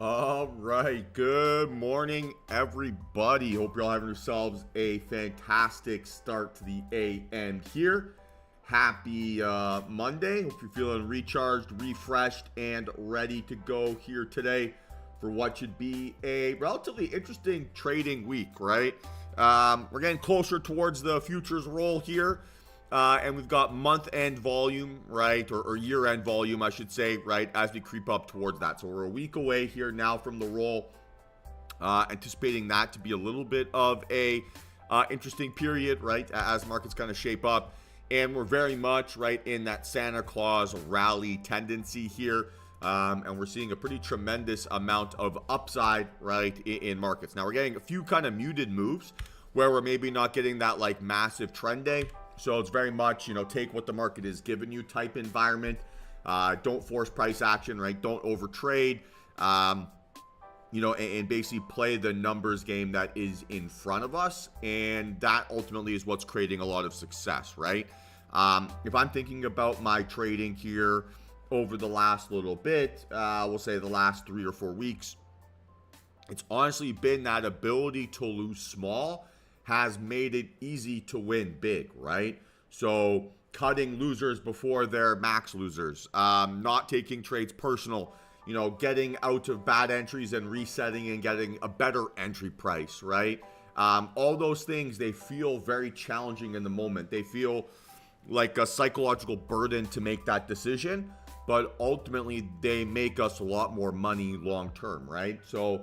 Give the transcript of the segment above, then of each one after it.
All right, good morning, everybody. Hope you're all having yourselves a fantastic start to the AM here. Happy Monday. Hope you're feeling recharged, refreshed, and ready to go here today for what should be a relatively interesting trading week, right? We're getting closer towards the futures roll here. And we've got month-end volume, right, or year-end volume, I should say, right, as we creep up towards that. So we're a week away here now from the roll, anticipating that to be a little bit of a interesting period, right, as markets kind of shape up. And we're very much, right, in that Santa Claus rally tendency here. And we're seeing a pretty tremendous amount of upside, right, in markets. Now, we're getting a few kind of muted moves where we're maybe not getting that, like, massive trend day. So it's very much, take what the market is giving you type environment. Don't force price action, right? Don't overtrade, and basically play the numbers game that is in front of us. And that ultimately is what's creating a lot of success, right? If I'm thinking about my trading here over the last little bit, we'll say the last 3 or 4 weeks, it's honestly been that ability to lose small has made it easy to win big, right? So cutting losers before they're max losers, not taking trades personal, getting out of bad entries and resetting and getting a better entry price, right? All those things, they feel very challenging in the moment. They feel like a psychological burden to make that decision, but ultimately they make us a lot more money long term, right? So,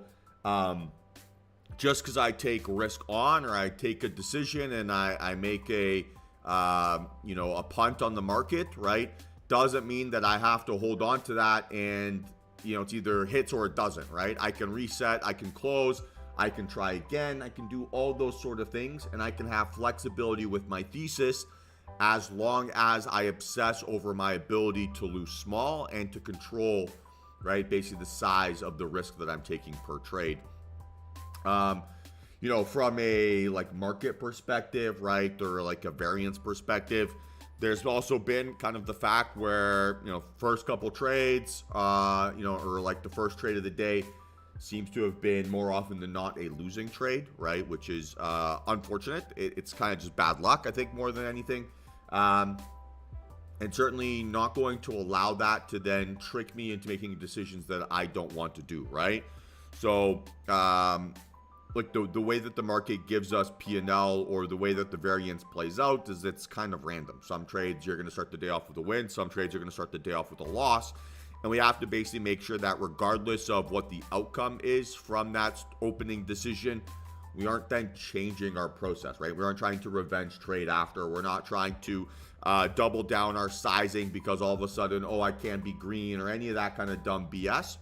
just because I take risk on, or I take a decision and I make a punt on the market, right, doesn't mean that I have to hold on to that and, it's either hits or it doesn't, right? I can reset, I can close, I can try again, I can do all those sort of things, and I can have flexibility with my thesis as long as I obsess over my ability to lose small and to control, right, basically the size of the risk that I'm taking per trade. From a market perspective, right, or like a variance perspective, there's also been kind of the fact where, first couple trades, or like the first trade of the day seems to have been more often than not a losing trade, right, which is unfortunate. It's kind of just bad luck, I think, more than anything. And certainly not going to allow that to then trick me into making decisions that I don't want to do, right? So, the way that the market gives us P&L, or the way that the variance plays out, is it's kind of random. Some trades you're going to start the day off with a win, some trades you're going to start the day off with a loss, and we have to basically make sure that regardless of what the outcome is from that opening decision, we aren't then changing our process, right? We aren't trying to revenge trade after. We're not trying to double down our sizing because all of a sudden, I can't be green, or any of that kind of dumb BS.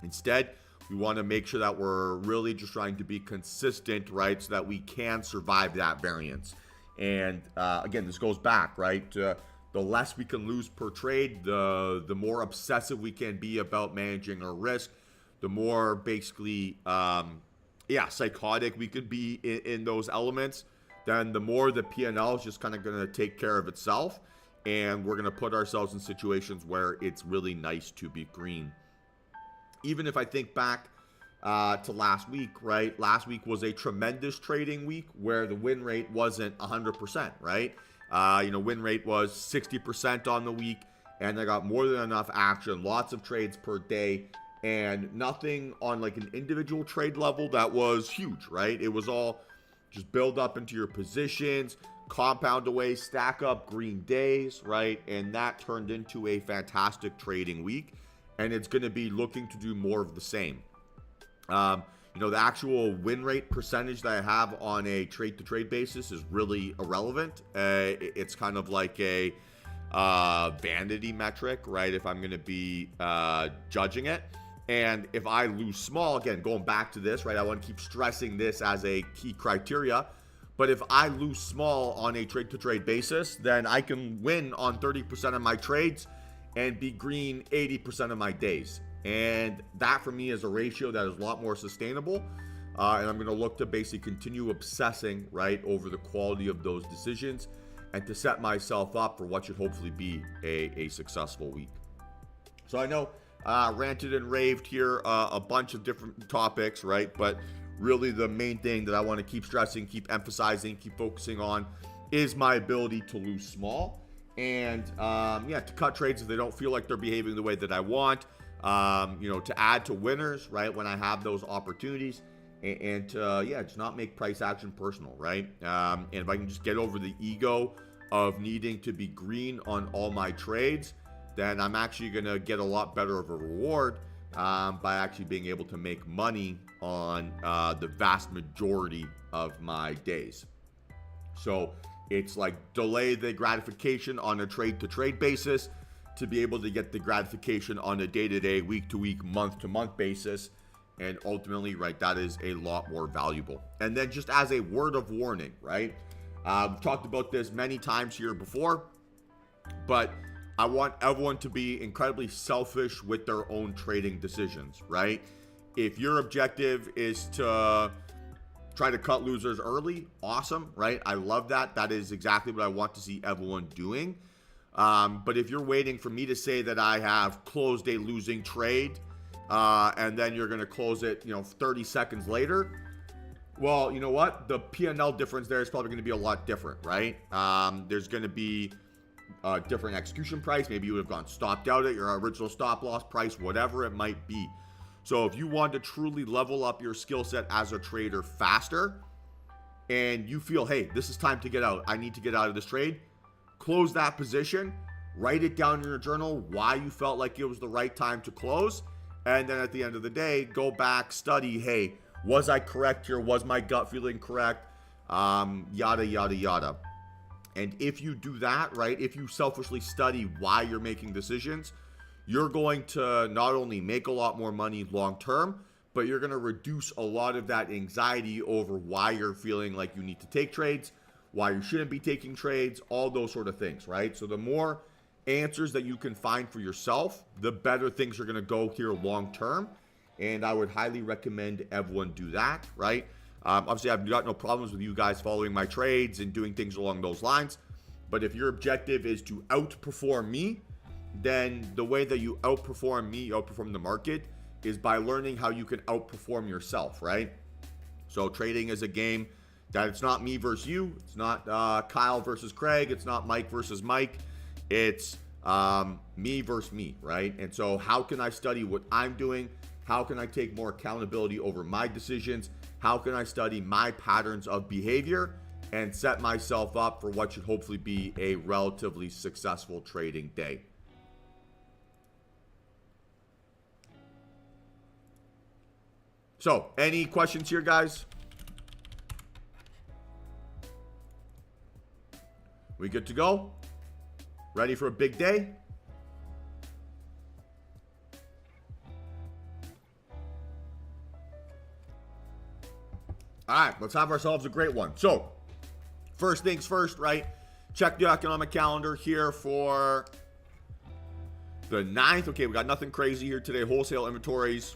Instead, we want to make sure that we're really just trying to be consistent, right, so that we can survive that variance. And again, this goes back, right? The less we can lose per trade, the more obsessive we can be about managing our risk, the more basically, psychotic we could be in those elements. Then the more the P&L is just kind of going to take care of itself, and we're going to put ourselves in situations where it's really nice to be green. Even if I think back to last week, right? Last week was a tremendous trading week where the win rate wasn't 100%, right? Win rate was 60% on the week, and I got more than enough action, lots of trades per day, and nothing on like an individual trade level that was huge, right? It was all just build up into your positions, compound away, stack up green days, right? And that turned into a fantastic trading week. And it's going to be looking to do more of the same. The actual win rate percentage that I have on a trade-to-trade basis is really irrelevant. It's kind of like a vanity metric, right, if I'm going to be judging it. And if I lose small, again, going back to this, right, I want to keep stressing this as a key criteria. But if I lose small on a trade-to-trade basis, then I can win on 30% of my trades and be green 80% of my days. And that for me is a ratio that is a lot more sustainable. And I'm going to look to basically continue obsessing, right, over the quality of those decisions and to set myself up for what should hopefully be a successful week. So I know ranted and raved here a bunch of different topics, right? But really the main thing that I want to keep stressing, keep emphasizing, keep focusing on is my ability to lose small and, yeah, to cut trades if they don't feel like they're behaving the way that I want, you know, to add to winners, right, when I have those opportunities, and to, yeah, just not make price action personal, right? And if I can just get over the ego of needing to be green on all my trades, then I'm actually going to get a lot better of a reward by actually being able to make money on the vast majority of my days. So it's like delay the gratification on a trade-to-trade basis to be able to get the gratification on a day-to-day, week-to-week, month-to-month basis. And ultimately, right, that is a lot more valuable. And then just as a word of warning, right? We've talked about this many times here before, but I want everyone to be incredibly selfish with their own trading decisions, right? If your objective is to try to cut losers early, awesome, right? I love that. That is exactly what I want to see everyone doing. But if you're waiting for me to say that I have closed a losing trade, and then you're going to close it, you know, 30 seconds later, well, you know what? The P&L difference there is probably going to be a lot different, right? There's going to be a different execution price. Maybe you would have gone stopped out at your original stop loss price, whatever it might be. So if you want to truly level up your skill set as a trader faster, and you feel, hey, this is time to get out, I need to get out of this trade, close that position, write it down in your journal why you felt like it was the right time to close, and then at the end of the day, go back, study, hey, was I correct here? Was my gut feeling correct? Yada, yada, yada. And if you do that, right, if you selfishly study why you're making decisions, you're going to not only make a lot more money long term, but you're going to reduce a lot of that anxiety over why you're feeling like you need to take trades, why you shouldn't be taking trades, all those sort of things, right? So the more answers that you can find for yourself, the better things are going to go here long term. And I would highly recommend everyone do that, right? Obviously, I've got no problems with you guys following my trades and doing things along those lines. But if your objective is to outperform me, then the way that you outperform me, outperform the market, is by learning how you can outperform yourself, right? So trading is a game that it's not me versus you. It's not Kyle versus Craig. It's not Mike versus Mike. It's me versus me, right? And so how can I study what I'm doing? How can I take more accountability over my decisions? How can I study my patterns of behavior and set myself up for what should hopefully be a relatively successful trading day? So, any questions here, guys? We good to go? Ready for a big day? All right, let's have ourselves a great one. So, first things first, right? Check the economic calendar here for the 9th. Okay, we got nothing crazy here today. Wholesale inventories.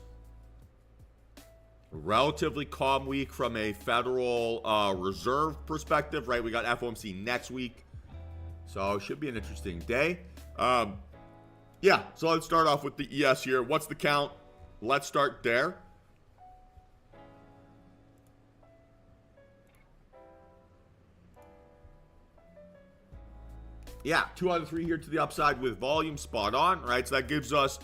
Relatively calm week from a Federal Reserve perspective, right? We got FOMC next week. So, it should be an interesting day. Yeah, so let's start off with the ES here. What's the count? Let's start there. Yeah, 2 out of 3 here to the upside with volume spot on, right? So that gives us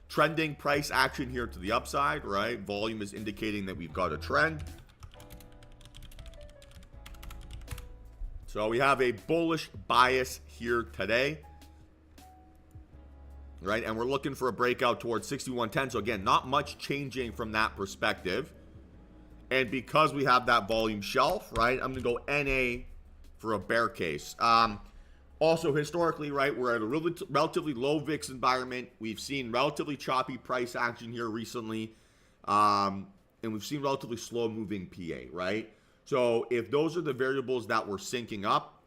trending price action here to the upside, right? Volume is indicating that we've got a trend. So we have a bullish bias here today, right? And we're looking for a breakout towards 6110. So again, not much changing from that perspective. And because we have that volume shelf, right, I'm going to go NA for a bear case. Also, historically, right, we're at a relatively low VIX environment. We've seen relatively choppy price action here recently. And we've seen relatively slow moving PA, right? So if those are the variables that we're syncing up,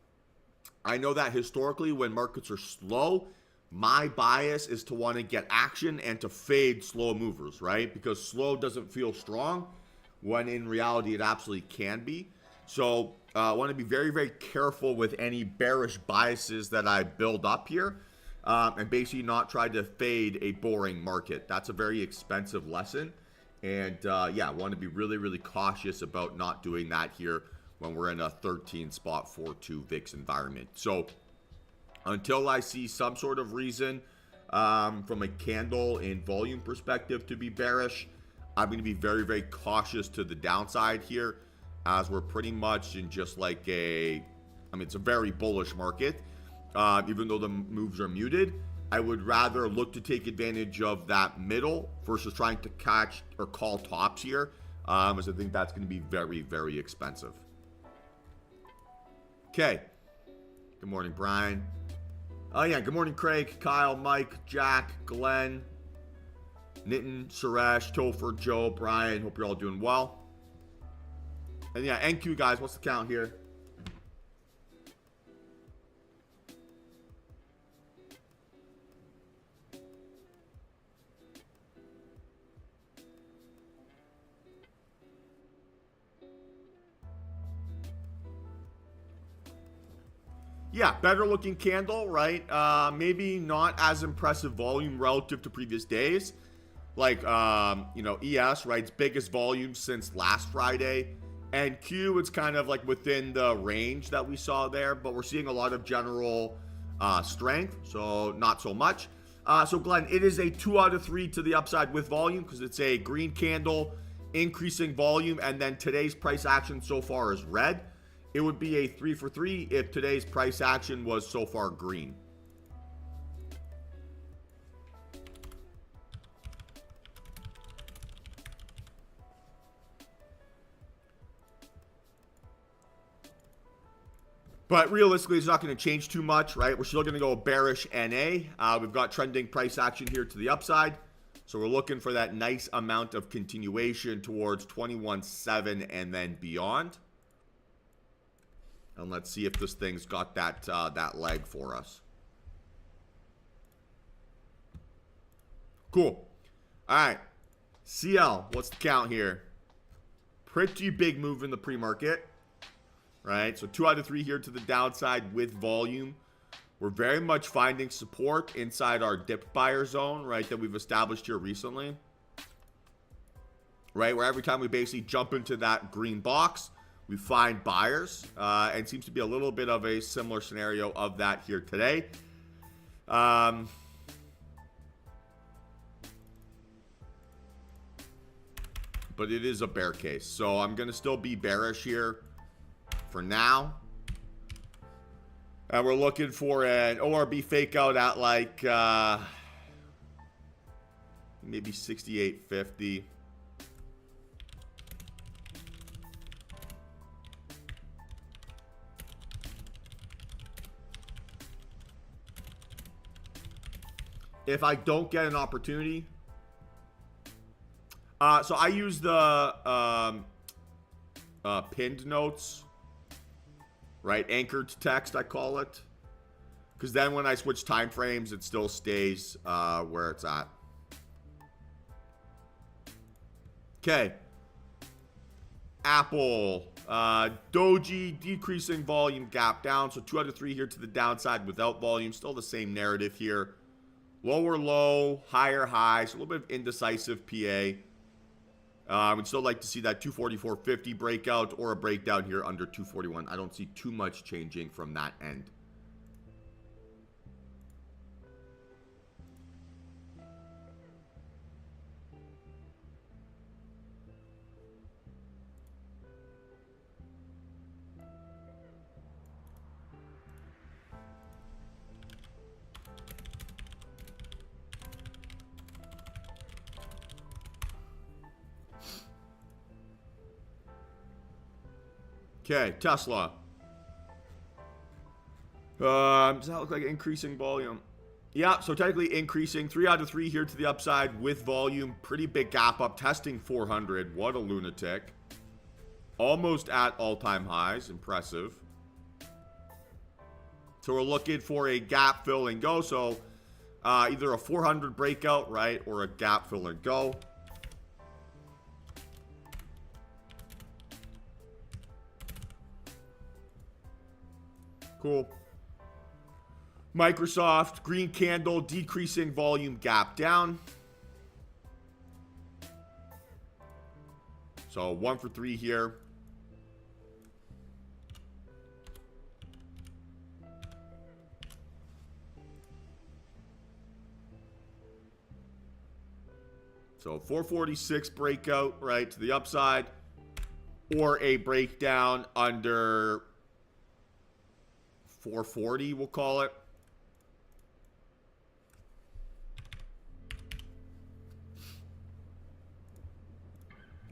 I know that historically when markets are slow, my bias is to want to get action and to fade slow movers, right? Because slow doesn't feel strong when in reality it absolutely can be. So I want to be very, very careful with any bearish biases that I build up here. and basically not try to fade a boring market. That's a very expensive lesson. And yeah, I want to be really, really cautious about not doing that here when we're in a 13 spot 4-2 VIX environment. So until I see some sort of reason from a candle and volume perspective to be bearish, I'm going to be very, very cautious to the downside here, as we're pretty much in just like it's a very bullish market. Even though the moves are muted, I would rather look to take advantage of that middle versus trying to catch or call tops here, as I think that's going to be very, very expensive. Okay. Good morning, Brian. Oh, yeah. Good morning, Craig, Kyle, Mike, Jack, Glenn, Nitin, Suresh, Topher, Joe, Brian. Hope you're all doing well. And yeah, NQ, guys. What's the count here? Yeah, better looking candle, right? Maybe not as impressive volume relative to previous days. Like, ES, right? It's biggest volume since last Friday. And Q, it's kind of like within the range that we saw there. But we're seeing a lot of general strength, so not so much. So, Glenn, it is a 2 out of 3 to the upside with volume because it's a green candle, increasing volume. And then today's price action so far is red. It would be a 3 for 3 if today's price action was so far green. But realistically, it's not going to change too much, right? We're still going to go bearish NA. We've got trending price action here to the upside. So we're looking for that nice amount of continuation towards 21.7 and then beyond. And let's see if this thing's got that leg for us. Cool. All right. CL, what's the count here? Pretty big move in the pre-market. Right? So 2 out of 3 here to the downside with volume. We're very much finding support inside our dip buyer zone, right, that we've established here recently. Right? Where every time we basically jump into that green box, we find buyers, and seems to be a little bit of a similar scenario of that here today. But it is a bear case. So I'm going to still be bearish here for now. And we're looking for an ORB fake out at like maybe 68.50. If I don't get an opportunity, so I use the pinned notes, right? Anchored to text, I call it, because then when I switch time frames, it still stays where it's at. Okay. Apple, Doji, decreasing volume, gap down. So 2 out of 3 here to the downside without volume. Still the same narrative here. Lower low, higher high, so a little bit of indecisive PA. We'd still like to see that 244.50 breakout or a breakdown here under 241. I don't see too much changing from that end. Okay, Tesla. Does that look like increasing volume? Yeah, so technically increasing. 3 out of 3 here to the upside with volume. Pretty big gap up, testing 400. What a lunatic. Almost at all-time highs. Impressive. So we're looking for a gap fill and go. So either a 400 breakout, right, or a gap fill and go. Cool. Microsoft, green candle, decreasing volume, gap down. So 1 for 3 here. So 446 breakout, right, to the upside. Or a breakdown under 440, we'll call it.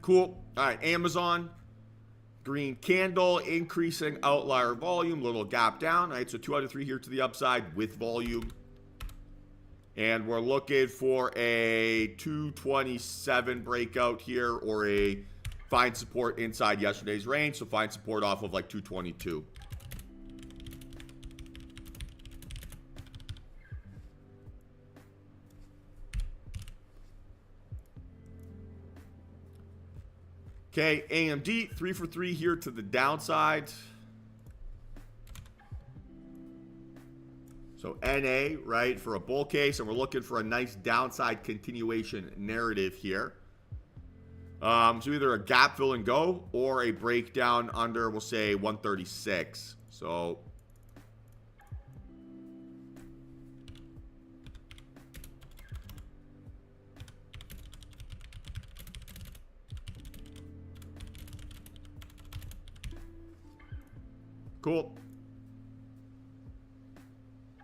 Cool. All right, Amazon. Green candle, increasing outlier volume, little gap down. All right, so 2 out of 3 here to the upside with volume. And we're looking for a 227 breakout here or a find support inside yesterday's range. So find support off of like 222. Okay, AMD, 3 for 3 here to the downside. So NA, right, for a bull case, and we're looking for a nice downside continuation narrative here. So either a gap fill and go or a breakdown under, we'll say, 136. So cool.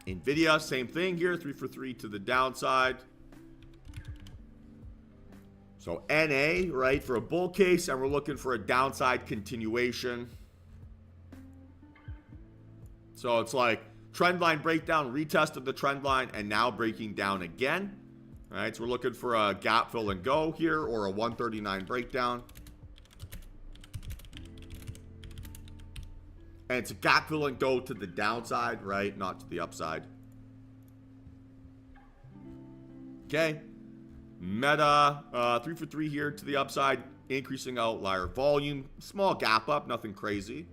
Nvidia, same thing here, 3 for 3 to the downside. So NA, right, for a bull case, and we're looking for a downside continuation. So it's like trend line breakdown, retest of the trend line, and now breaking down again. All right, so we're looking for a gap fill and go here or a 139 breakdown. And it's a gap fill and go to the downside, right? Not to the upside. Okay. Meta, 3 for 3 here to the upside. Increasing outlier volume. Small gap up, nothing crazy.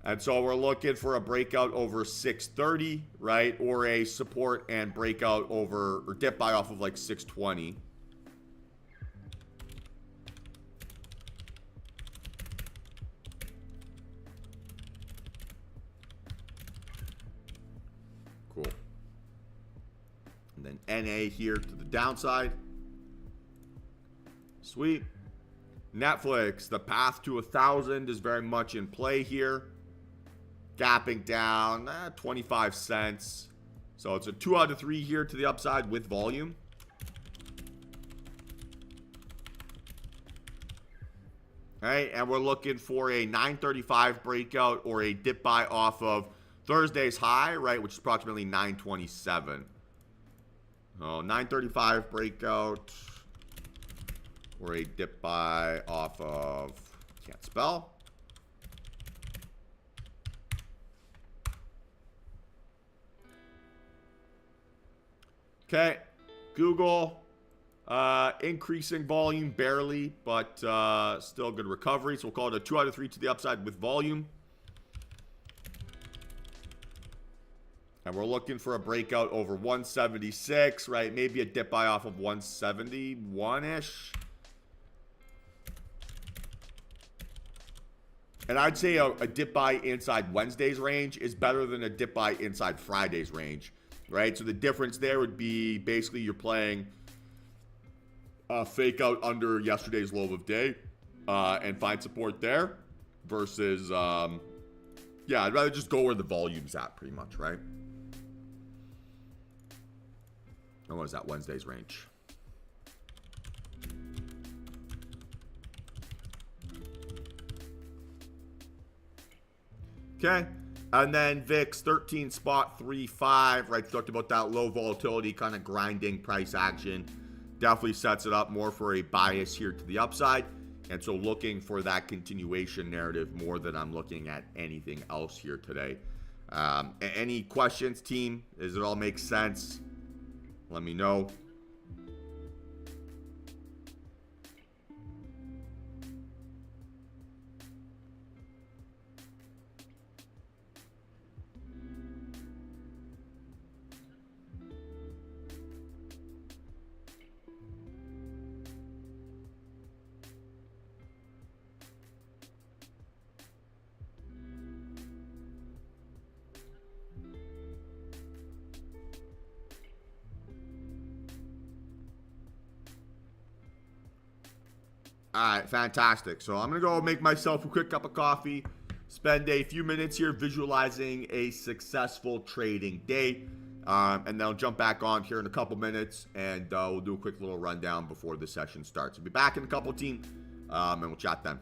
And so we're looking for a breakout over 630, right? Or a support and breakout over, or dip buy off of like 620. Cool. And then NA here to the downside. Sweet. Netflix, the path to 1,000 is very much in play here. Gapping down 25 cents. So it's a 2 out of 3 here to the upside with volume. All right, and we're looking for a 935 breakout or a dip buy off of Thursday's high, right, which is approximately 927. Oh, 935 breakout or a dip buy off of, can't spell. Okay, Google, increasing volume barely, but still good recovery. So we'll call it a 2 out of 3 to the upside with volume. And we're looking for a breakout over 176, right? Maybe a dip buy off of 171-ish. And I'd say a dip buy inside Wednesday's range is better than a dip buy inside Friday's range, right? So the difference there would be basically you're playing a fake out under yesterday's low of day and find support there versus, yeah, I'd rather just go where the volume's at pretty much, right? And what is that Wednesday's range? Okay. And then VIX 13 spot 35, right? Talked about that low volatility kind of grinding price action. Definitely sets it up more for a bias here to the upside. And so looking for that continuation narrative more than I'm looking at anything else here today. Any questions, team? Does it all make sense? Let me know. All right, fantastic. So I'm going to go make myself a quick cup of coffee, spend a few minutes here visualizing a successful trading day, and then I'll jump back on here in a couple minutes, and we'll do a quick little rundown before the session starts. We'll be back in a couple, team, and we'll chat then.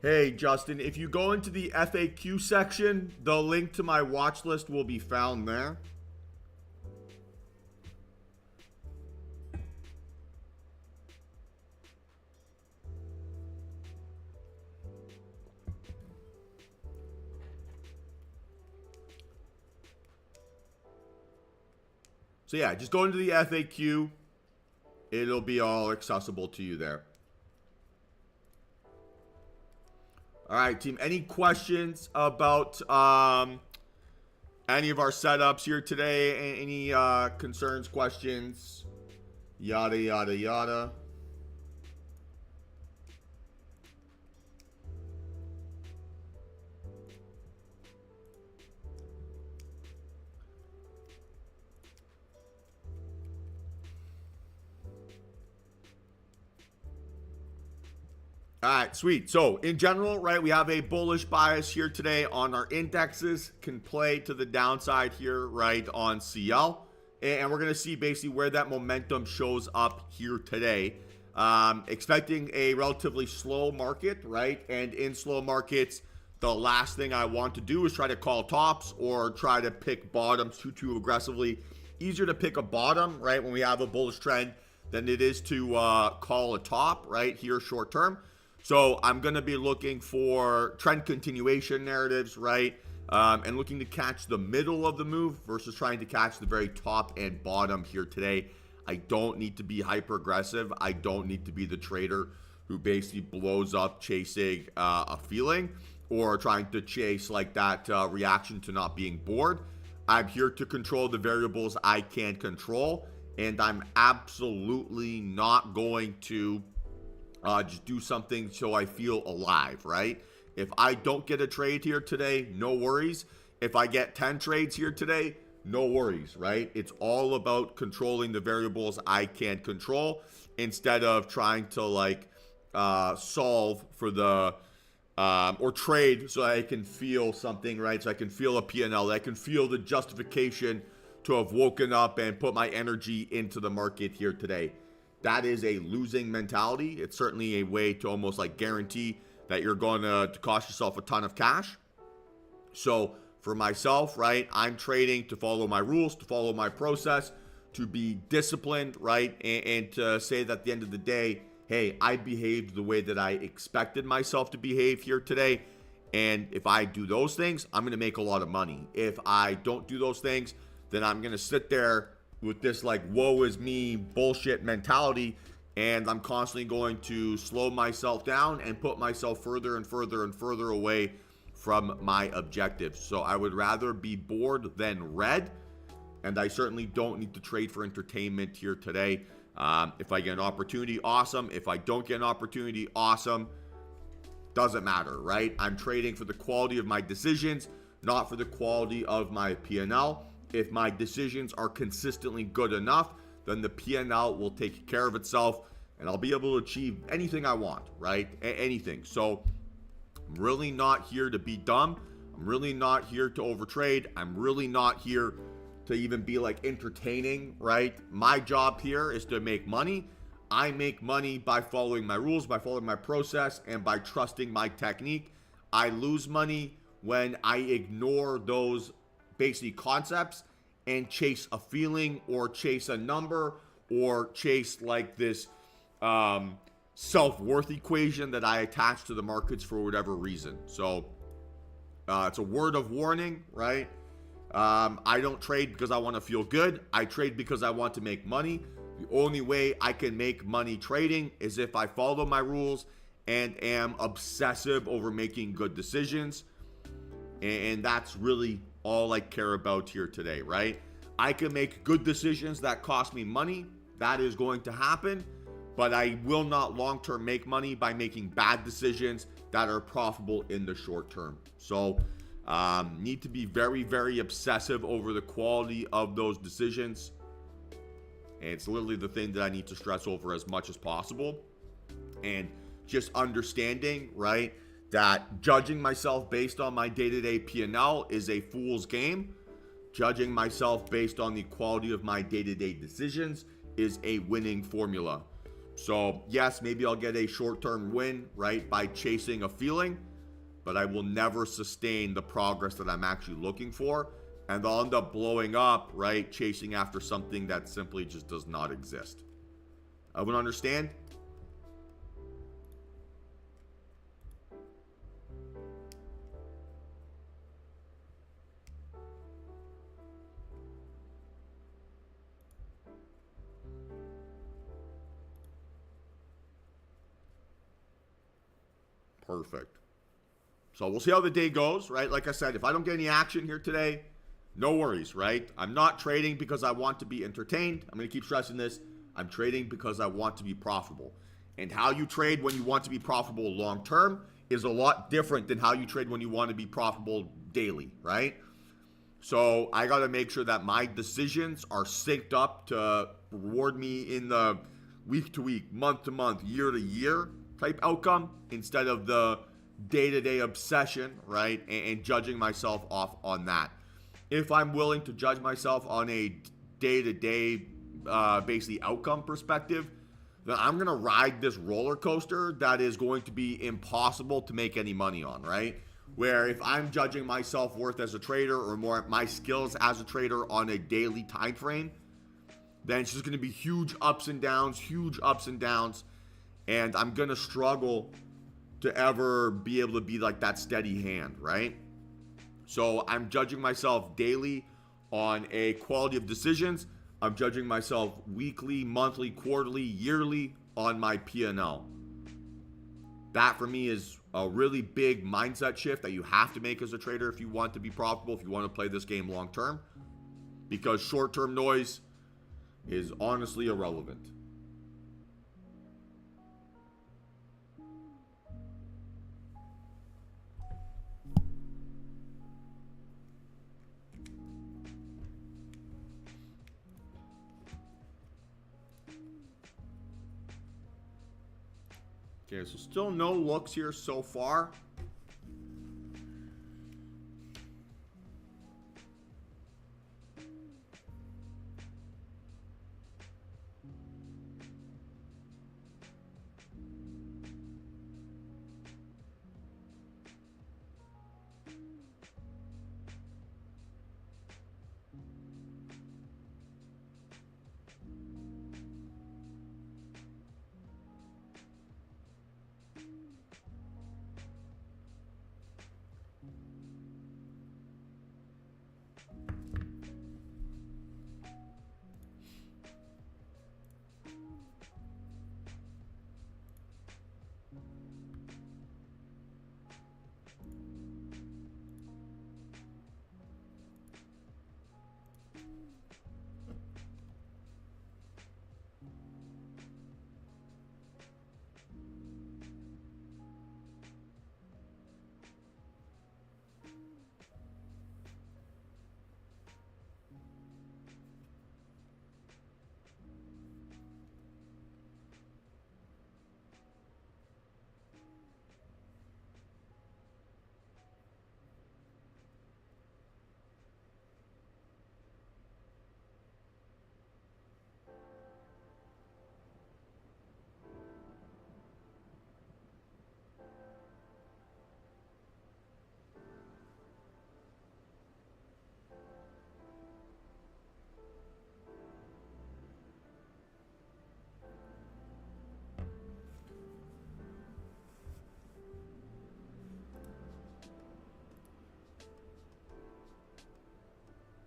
Hey, Justin, if you go into the FAQ section, the link to my watch list will be found there. So yeah, just go into the FAQ. It'll be all accessible to you there. All right, team. Any questions about any of our setups here today? Any concerns, questions? Yada, yada, yada. All right, sweet. So in general, right, we have a bullish bias here today on our indexes, can play to the downside here, right, on CL. And we're going to see basically where that momentum shows up here today. Expecting a relatively slow market, right? And in slow markets, the last thing I want to do is try to call tops or try to pick bottoms too aggressively. Easier to pick a bottom, right, when we have a bullish trend than it is to call a top, right, here short term. So I'm going to be looking for trend continuation narratives, right? And looking to catch the middle of the move versus trying to catch the very top and bottom here today. I don't need to be hyper aggressive. I don't need to be the trader who basically blows up chasing a feeling or trying to chase like that reaction to not being bored. I'm here to control the variables I can control, and I'm absolutely not going to just do something so I feel alive, right? If I don't get a trade here today, no worries. If I get 10 trades here today, no worries, right? It's all about controlling the variables I can control instead of trying to like solve for the or trade so I can feel something, right? So I can feel a P&L, I can feel the justification to have woken up and put my energy into the market here today. That is a losing mentality. It's certainly a way to almost like guarantee that you're going to cost yourself a ton of cash. So for myself, right, I'm trading to follow my rules, to follow my process, to be disciplined, right, and to say that at the end of the day, hey, I behaved the way that I expected myself to behave here today. And if I do those things, I'm going to make a lot of money. If I don't do those things, then I'm going to sit there with this like woe is me bullshit mentality, and I'm constantly going to slow myself down and put myself further and further and further away from my objectives. So I would rather be bored than red, and I certainly don't need to trade for entertainment here today. If I get an opportunity, awesome. If I don't get an opportunity, awesome. Doesn't matter, right? I'm trading for the quality of my decisions, not for the quality of my P&L. If my decisions are consistently good enough, then the P&L will take care of itself, and I'll be able to achieve anything I want, right? Anything. So I'm really not here to be dumb. I'm really not here to overtrade. I'm really not here to even be like entertaining, right? My job here is to make money. I make money by following my rules, by following my process, and by trusting my technique. I lose money when I ignore those basically concepts and chase a feeling or chase a number or chase like this self-worth equation that I attach to the markets for whatever reason. So it's a word of warning, right? I don't trade because I want to feel good. I trade because I want to make money. The only way I can make money trading is if I follow my rules and am obsessive over making good decisions. And that's really all I care about here today, right? I can make good decisions that cost me money. That is going to happen. But I will not long-term make money by making bad decisions that are profitable in the short term. So need to be very, very obsessive over the quality of those decisions. And it's literally the thing that I need to stress over as much as possible. And just understanding, right, that judging myself based on my day-to-day P&L is a fool's game. Judging myself based on the quality of my day-to-day decisions is a winning formula. So yes, maybe I'll get a short-term win, right, by chasing a feeling, but I will never sustain the progress that I'm actually looking for. And I'll end up blowing up, right, chasing after something that simply just does not exist. Everyone understand? Perfect. So we'll see how the day goes, right? Like I said, if I don't get any action here today, no worries, right? I'm not trading because I want to be entertained. I'm going to keep stressing this. I'm trading because I want to be profitable. And how you trade when you want to be profitable long term is a lot different than how you trade when you want to be profitable daily, right? So I got to make sure that my decisions are synced up to reward me in the week to week, month to month, year to year type outcome instead of the day to day obsession, right? And judging myself off on that. If I'm willing to judge myself on a day to day, basically outcome perspective, then I'm going to ride this roller coaster that is going to be impossible to make any money on, right? Where if I'm judging my self-worth as a trader or more my skills as a trader on a daily time frame, then it's just going to be huge ups and downs, and I'm going to struggle to ever be able to be like that steady hand, right? So I'm judging myself daily on a quality of decisions. I'm judging myself weekly, monthly, quarterly, yearly on my P&L. That for me is a really big mindset shift that you have to make as a trader if you want to be profitable, if you want to play this game long term, because short-term noise is honestly irrelevant. Okay, so still no looks here so far.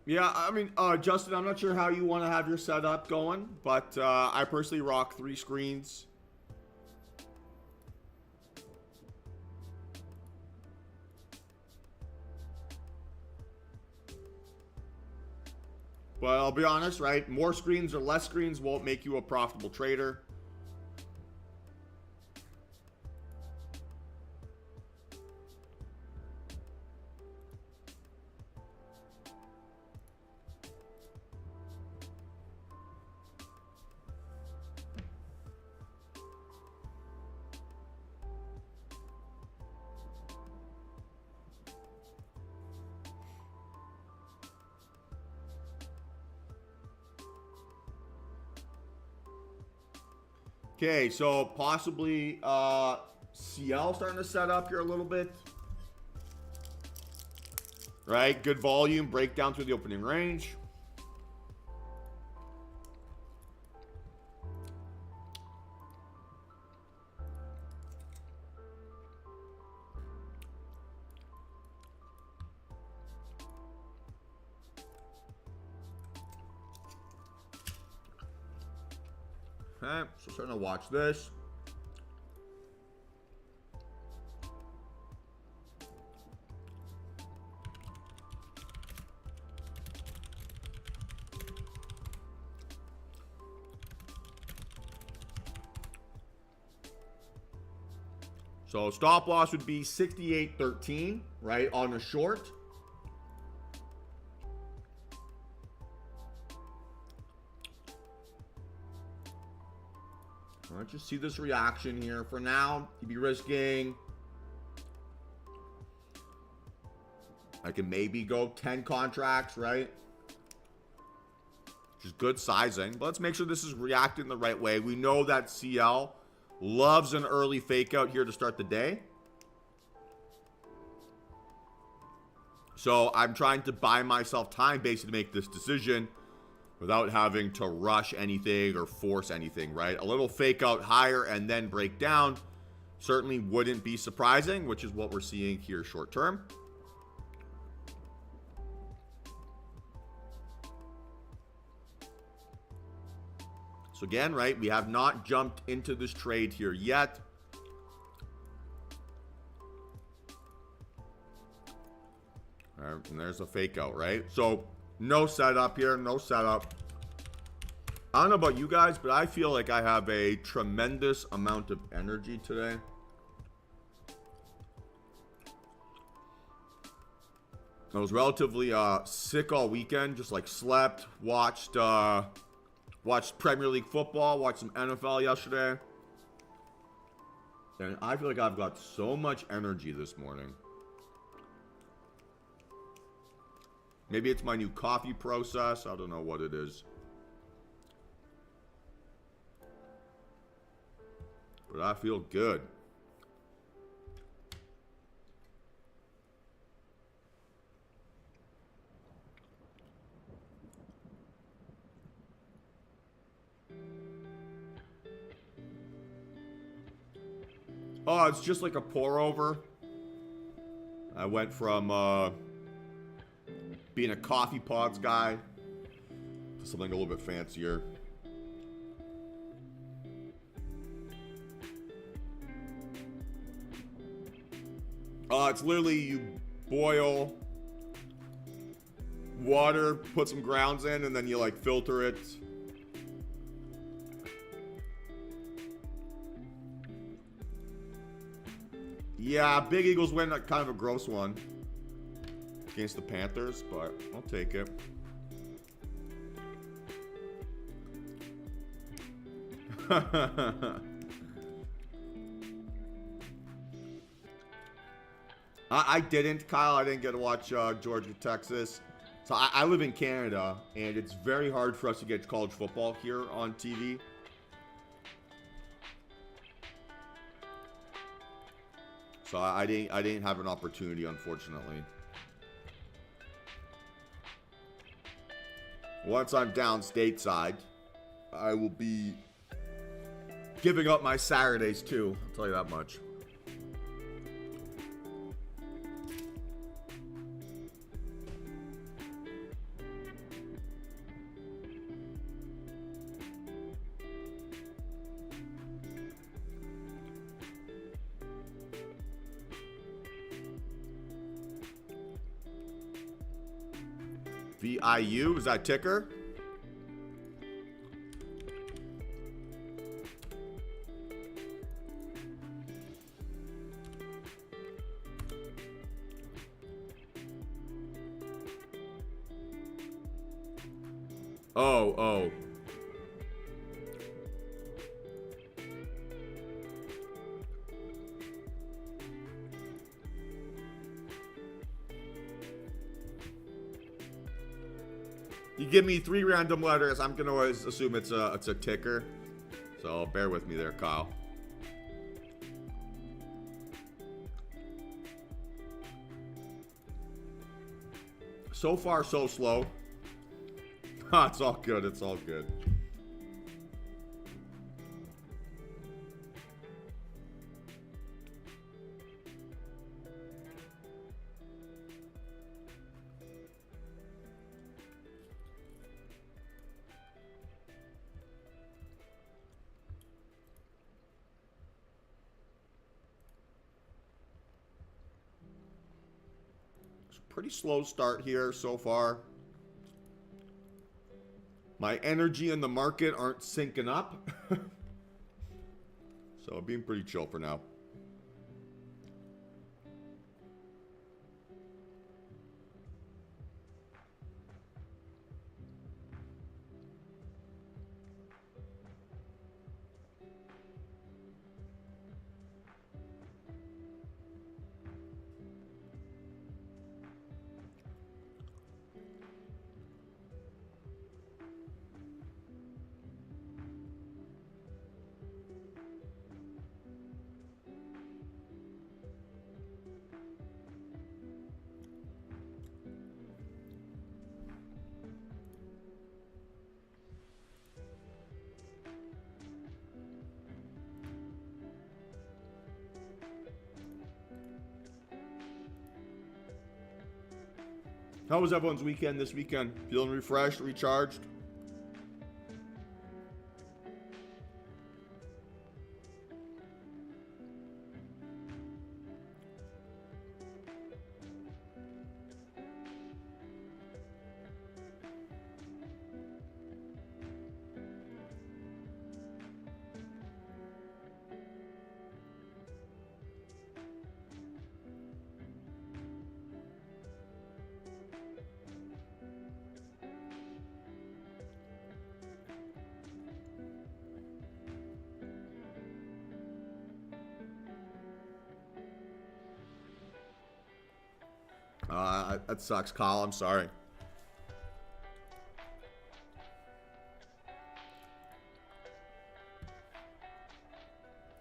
Yeah, I mean, Justin, I'm not sure how you want to have your setup going, but I personally rock 3 screens. But I'll be honest, right? More screens or less screens won't make you a profitable trader. Okay, so possibly CL starting to set up here a little bit. Right, good volume, breakdown through the opening range. Okay, so starting to watch this. So stop loss would be 68.13, right, on a short. All right, just see this reaction here. For now, you'd be risking, I can maybe go 10 contracts, right? Which is good sizing. But let's make sure this is reacting the right way. We know that CL loves an early fake out here to start the day. So I'm trying to buy myself time basically to make this decision without having to rush anything or force anything, right? A little fake out higher and then break down certainly wouldn't be surprising, which is what we're seeing here short term. So again, right, we have not jumped into this trade here yet. All right, and there's a fake out, right? So no setup here, no setup. I don't know about you guys, but I feel like I have a tremendous amount of energy today. I was relatively sick all weekend, just like slept, watched Premier League football, watched some NFL yesterday. And I feel like I've got so much energy this morning. Maybe it's my new coffee process. I don't know what it is. But I feel good. Oh, it's just like a pour over. I went from being a coffee pods guy to something a little bit fancier. It's literally you boil water, put some grounds in, and then you like filter it. Yeah, Big Eagles win, kind of a gross one against the Panthers, but I'll take it. I didn't, Kyle. I didn't get to watch Georgia, Texas. So I live in Canada, and it's very hard for us to get college football here on TV. So I didn't have an opportunity, unfortunately. Once I'm down stateside, I will be giving up my Saturdays too. I'll tell you that much. VIU, is that ticker? Oh. You give me 3 random letters, I'm gonna always assume it's a ticker. So bear with me there, Kyle. So far, so slow. It's all good. It's all good. Pretty slow start here so far. My energy and the market aren't syncing up. So being pretty chill for now. How was everyone's weekend this weekend? Feeling refreshed, recharged? That sucks, Kyle. I'm sorry.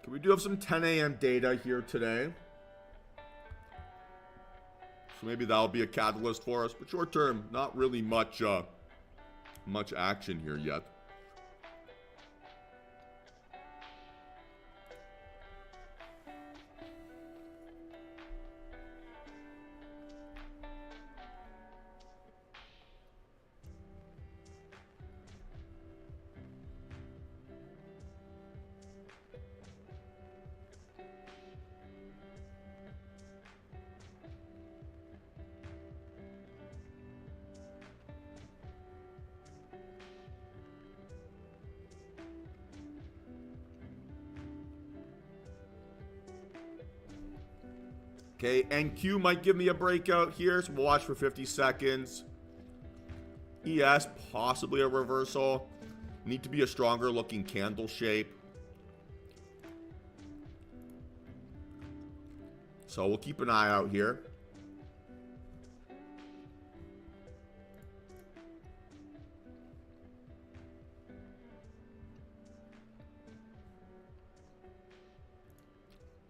We do have some 10 a.m. data here today. So maybe that'll be a catalyst for us. But short term, not really much action here yet. Okay, NQ might give me a breakout here, so we'll watch for 50 seconds. ES, possibly a reversal. Need to be a stronger looking candle shape. So we'll keep an eye out here.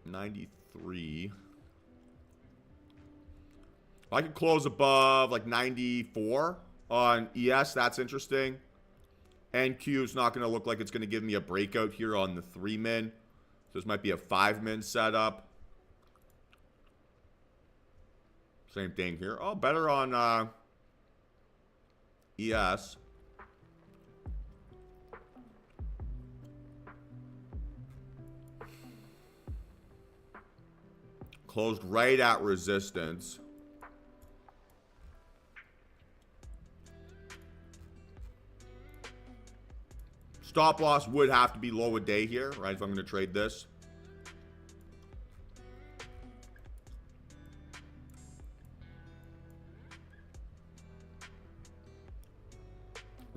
$93. I could close above like 94 on ES. That's interesting. NQ is not going to look like it's going to give me a breakout here on the 3-min. So this might be a 5-min setup. Same thing here. Oh, better on ES. Closed right at resistance. Stop loss would have to be low a day here, right, if I'm going to trade this.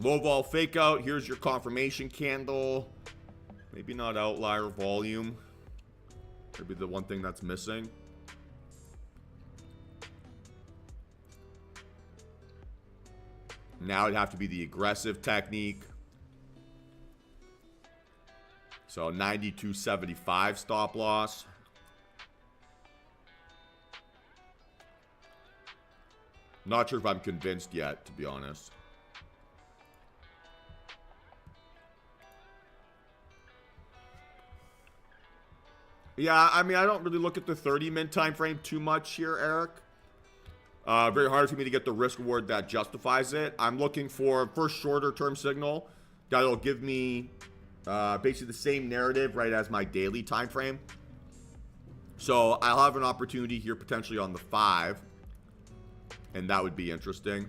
Low vol fake out. Here's your confirmation candle. Maybe not outlier volume. Maybe the one thing that's missing. Now it'd have to be the aggressive technique. So 92.75 stop loss. Not sure if I'm convinced yet, to be honest. Yeah, I mean, I don't really look at the 30-minute time frame too much here, Eric. Very hard for me to get the risk reward that justifies it. I'm looking for first shorter term signal that'll give me basically the same narrative, right, as my daily time frame. So I'll have an opportunity here potentially on the 5, and that would be interesting.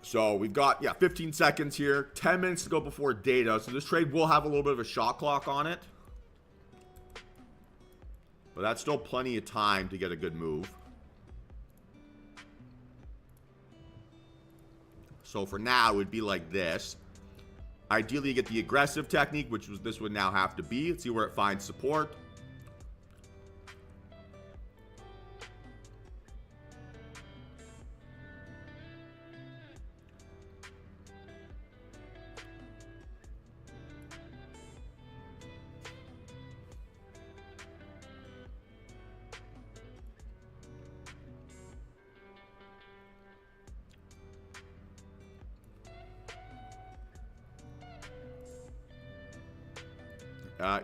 So we've got, 15 seconds here, 10 minutes to go before data. So this trade will have a little bit of a shot clock on it. But that's still plenty of time to get a good move. So for now, it would be like this. Ideally, you get the aggressive technique, which this would now have to be. Let's see where it finds support.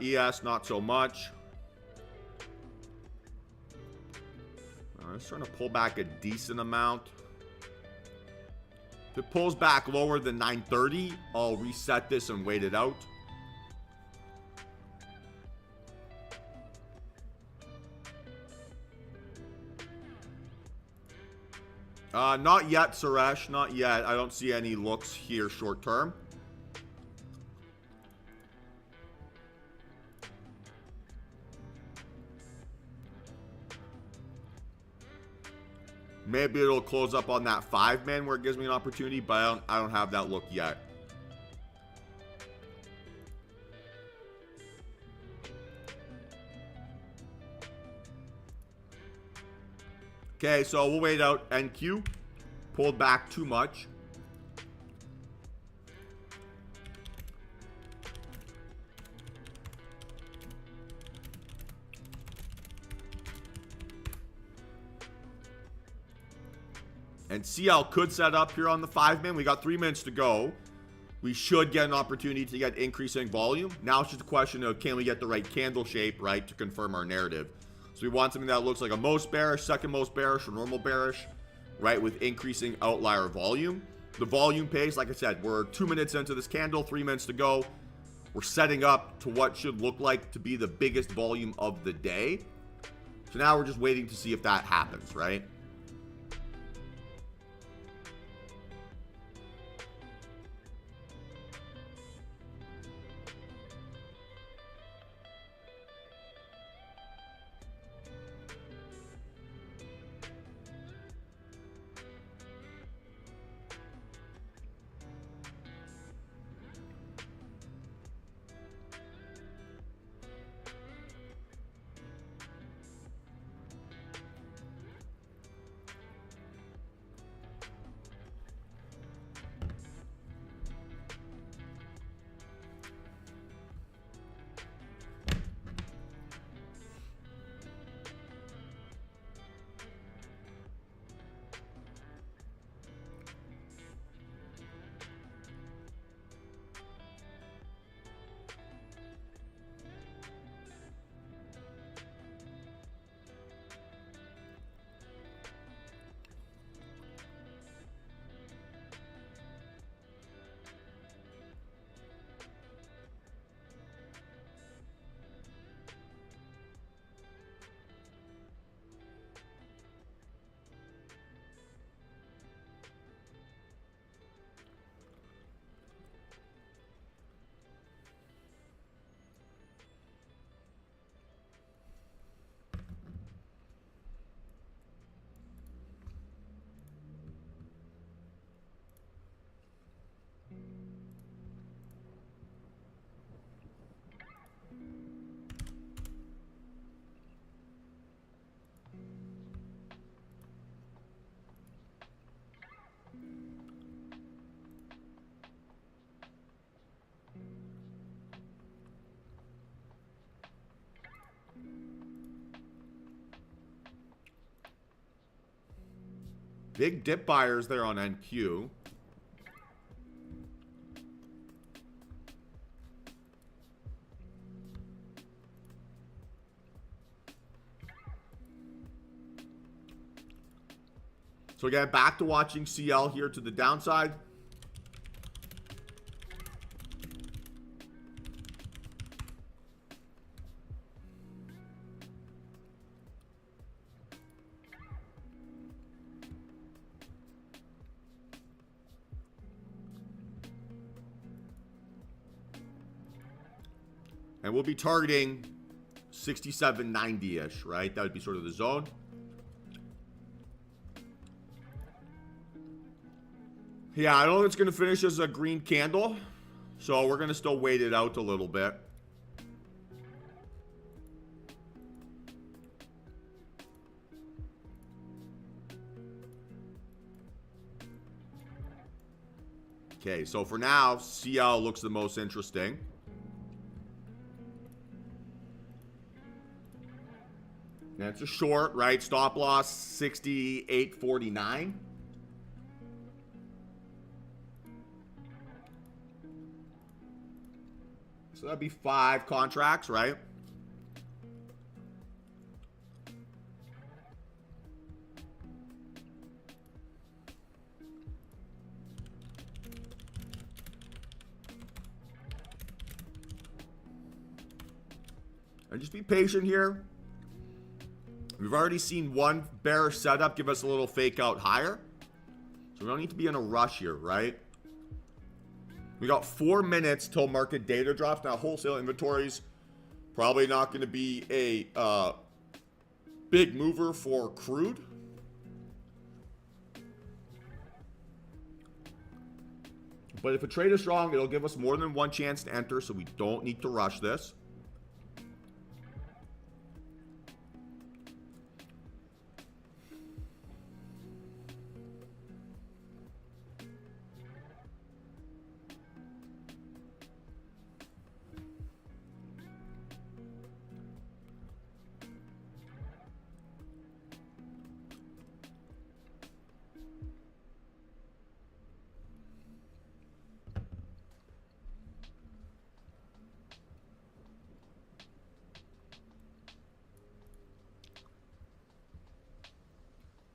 ES, not so much. It's trying to pull back a decent amount. If it pulls back lower than 930, I'll reset this and wait it out. Not yet, Suresh. Not yet. I don't see any looks here short term. Maybe it'll close up on that 5-man where it gives me an opportunity, but I don't have that look yet. Okay, so we'll wait out NQ. Pulled back too much. And CL could set up here on the 5-man. We got 3 minutes to go. We should get an opportunity to get increasing volume. Now it's just a question of, can we get the right candle shape, right, to confirm our narrative. So we want something that looks like a most bearish, second most bearish, or normal bearish, right, with increasing outlier volume. The volume pace, like I said, we're 2 minutes into this candle, 3 minutes to go. We're setting up to what should look like to be the biggest volume of the day. So now we're just waiting to see if that happens, right? Big dip buyers there on NQ. So again, back to watching CL here to the downside. And we'll be targeting 67.90-ish, right? That would be sort of the zone. Yeah, I don't think it's going to finish as a green candle. So we're going to still wait it out a little bit. Okay, so for now, CL looks the most interesting. That's a short, right? Stop loss 68.49. So that'd be 5 contracts, right? And just be patient here. We've already seen one bearish setup give us a little fake out higher. So we don't need to be in a rush here, right? We got 4 minutes till market data drops. Now, wholesale inventories probably not going to be a big mover for crude. But if a trade is strong, it'll give us more than one chance to enter, so we don't need to rush this.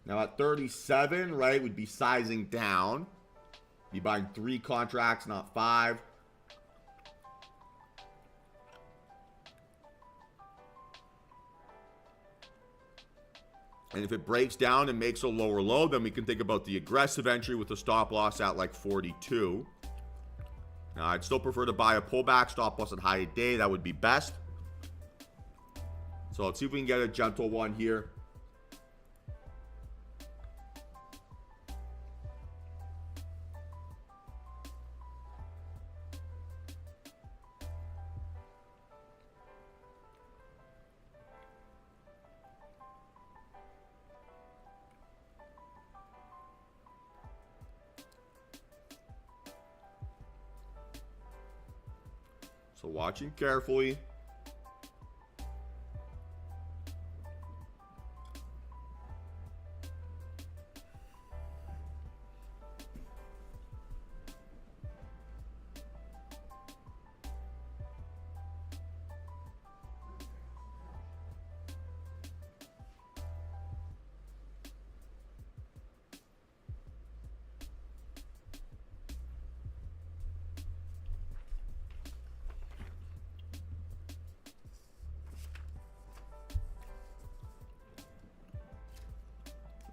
Now at 37, right, we'd be sizing down. Be buying 3 contracts, not 5. And if it breaks down and makes a lower low, then we can think about the aggressive entry with the stop loss at like 42. Now, I'd still prefer to buy a pullback stop loss at high day. That would be best. So let's see if we can get a gentle one here. So watching carefully.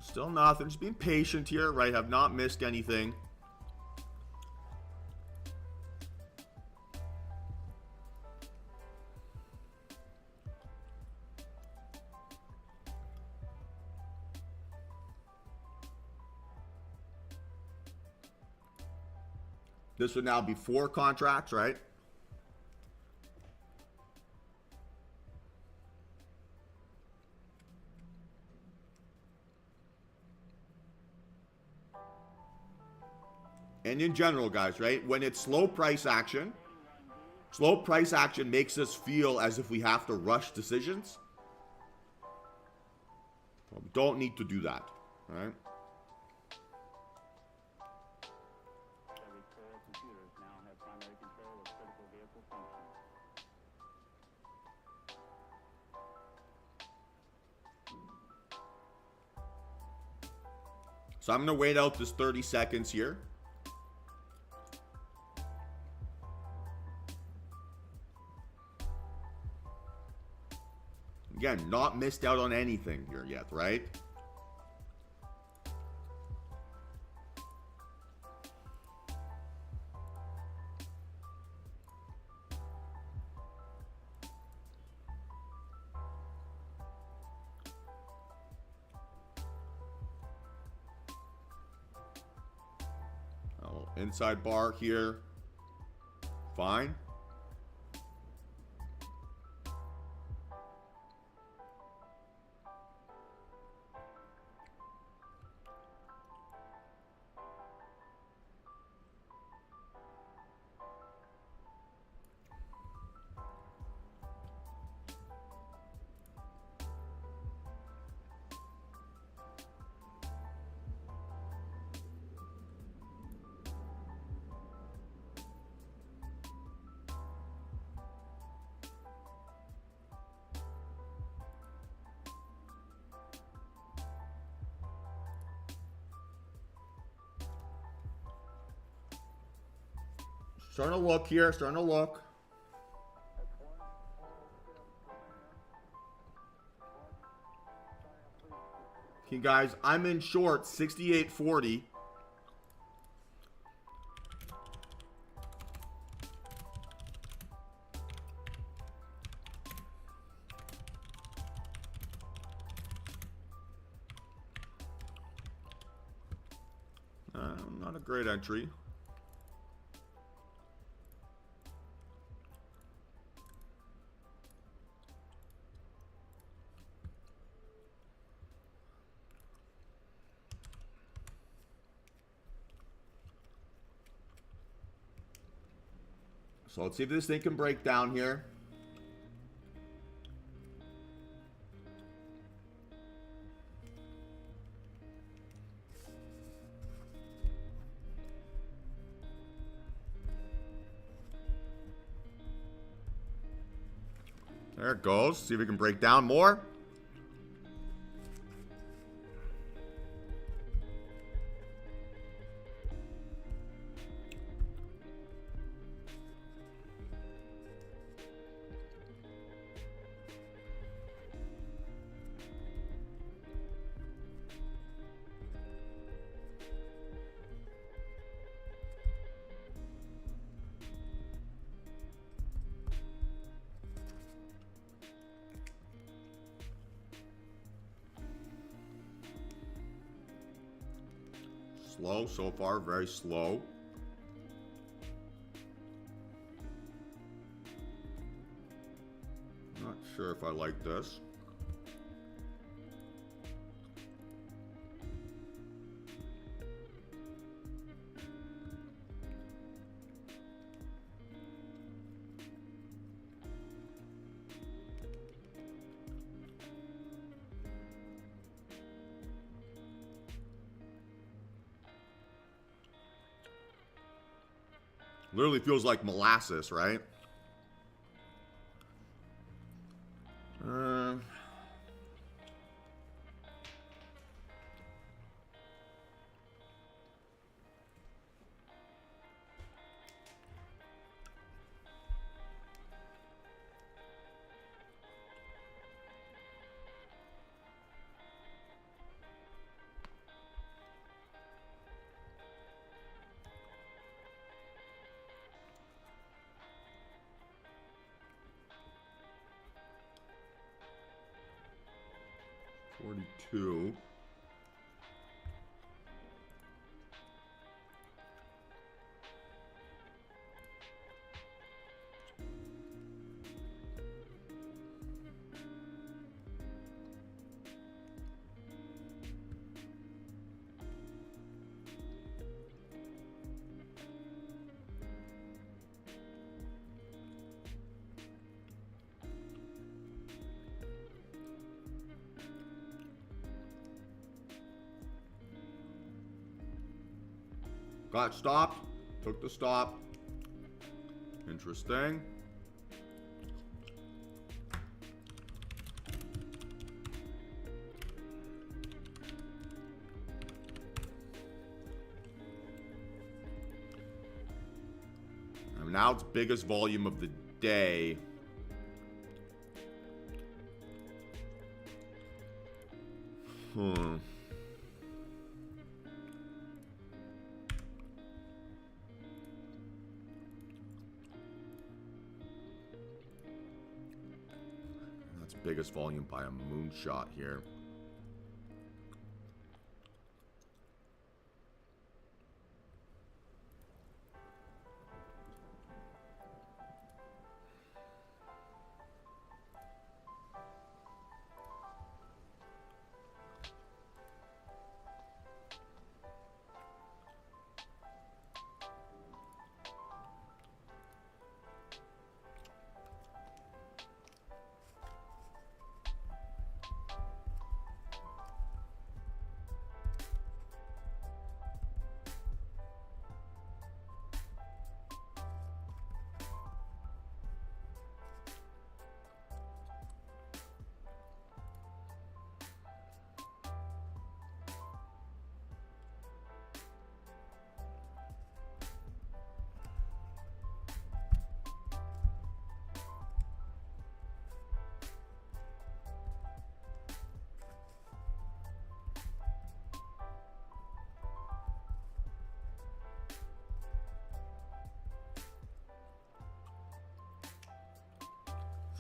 Still nothing. Just being patient here, right? Have not missed anything. This would now be 4 contracts, right? And in general, guys, right? When it's slow price action makes us feel as if we have to rush decisions. Well, we don't need to do that, right? So I'm going to wait out this 30 seconds here. Again, not missed out on anything here yet, right? Oh, inside bar here. Fine. Starting to look here, starting to look. Okay, guys, I'm in short, 68.40. Not a great entry. So let's see if this thing can break down here. There it goes. See if we can break down more. Slow so far, very slow. Not sure if I like this. Literally feels like molasses, right? 42. Got stopped. Took the stop. Interesting. Now it's biggest volume of the day. That's biggest volume by a moonshot here.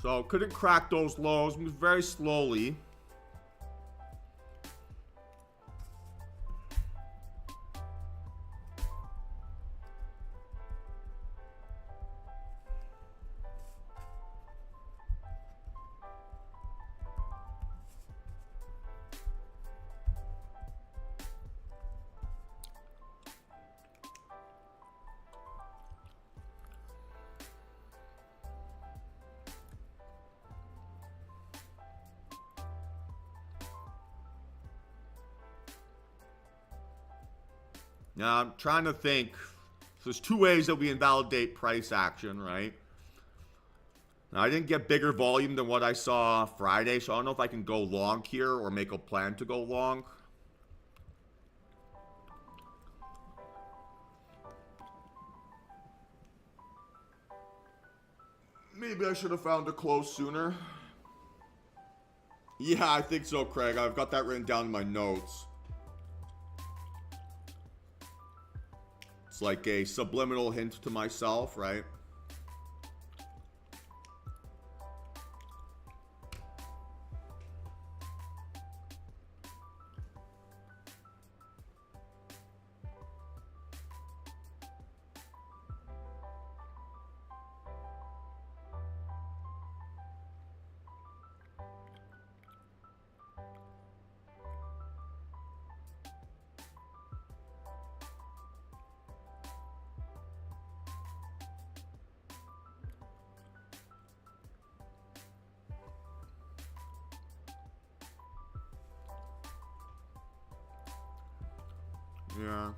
So couldn't crack those lows, moved very slowly. Now, I'm trying to think. So there's two ways that we invalidate price action, right? Now, I didn't get bigger volume than what I saw Friday, so I don't know if I can go long here or make a plan to go long. Maybe I should have found a close sooner. Yeah, I think so, Craig. I've got that written down in my notes. It's like a subliminal hint to myself, right? Yeah.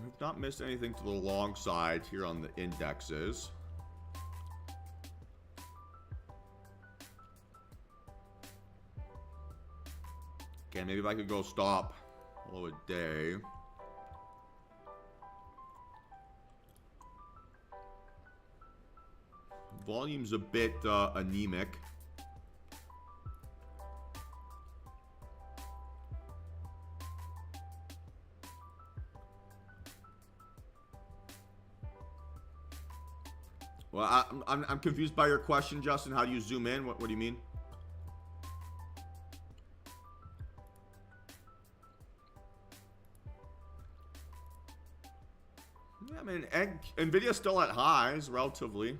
We've not missed anything to the long side here on the indexes. Okay, maybe if I could go stop below a day. Volume's a bit anemic. Well, I'm confused by your question, Justin. How do you zoom in? What do you mean? Yeah, I mean, Nvidia's still at highs, relatively.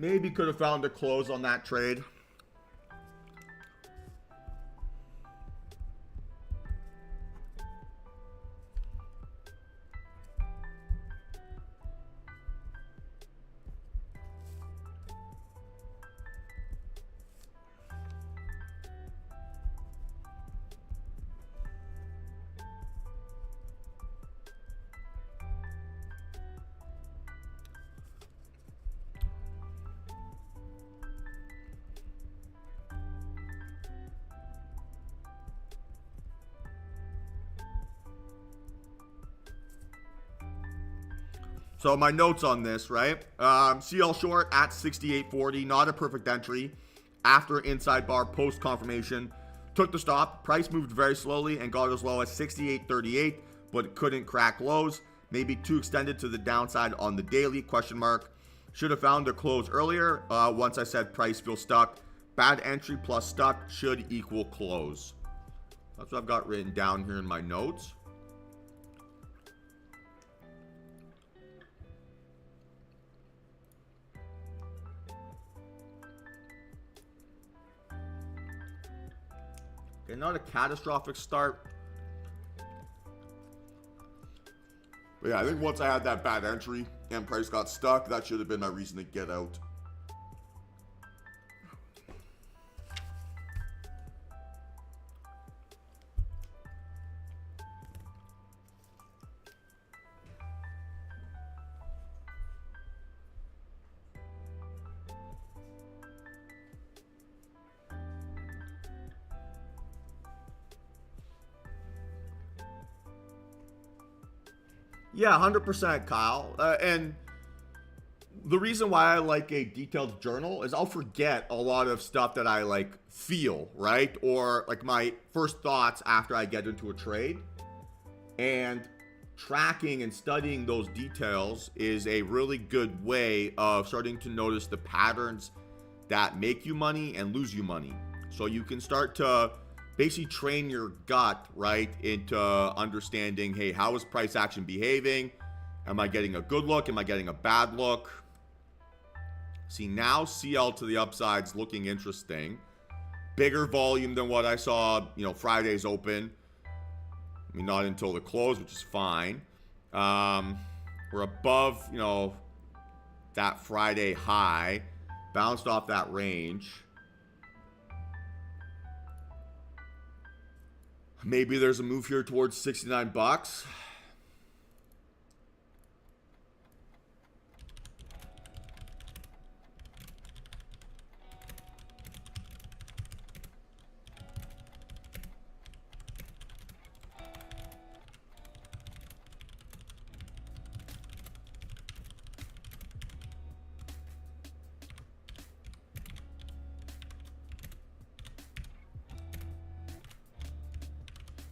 Maybe could have found a close on that trade. So my notes on this, right? CL short at 68.40, not a perfect entry. After inside bar post confirmation, took the stop. Price moved very slowly and got as low as 68.38, but couldn't crack lows. Maybe too extended to the downside on the daily, question mark. Should have found a close earlier. Once I said price feels stuck. Bad entry plus stuck should equal close. That's what I've got written down here in my notes. Okay, not a catastrophic start. But yeah, I think once I had that bad entry and price got stuck, that should have been my reason to get out. Yeah, 100%, Kyle. And the reason why I like a detailed journal is I'll forget a lot of stuff that I like feel, right? Or like my first thoughts after I get into a trade. And tracking and studying those details is a really good way of starting to notice the patterns that make you money and lose you money. So you can start to basically train your gut, right, into understanding, hey, how is price action behaving? Am I getting a good look? Am I getting a bad look? See, now CL to the upside's looking interesting. Bigger volume than what I saw, Friday's open. I mean, not until the close, which is fine. We're above, that Friday high. Bounced off that range. Maybe there's a move here towards 69 bucks.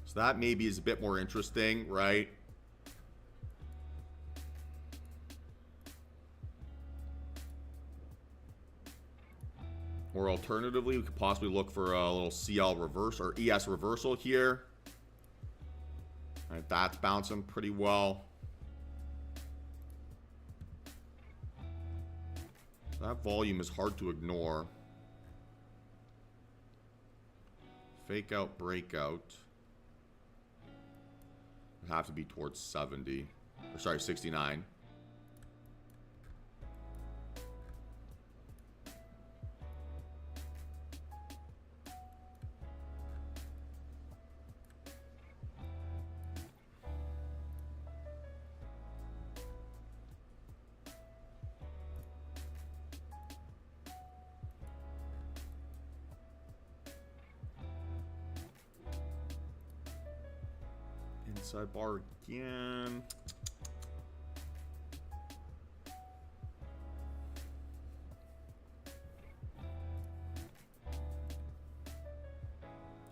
So that maybe is a bit more interesting, right? Or alternatively, we could possibly look for a little CL reverse or ES reversal here. All right, that's bouncing pretty well. That volume is hard to ignore. Fake out, breakout. It'd have to be towards 70. Or sorry, 69. Sidebar again.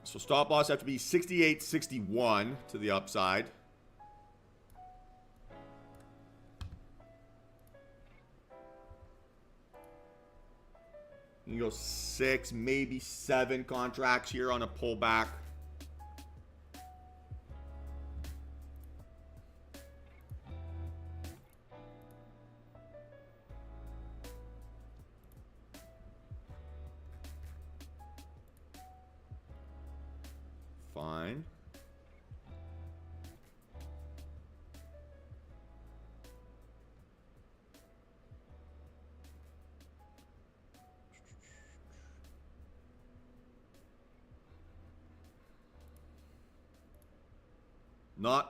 So stop loss have to be 68.61 to the upside. You can go 6, maybe 7 contracts here on a pullback. fine.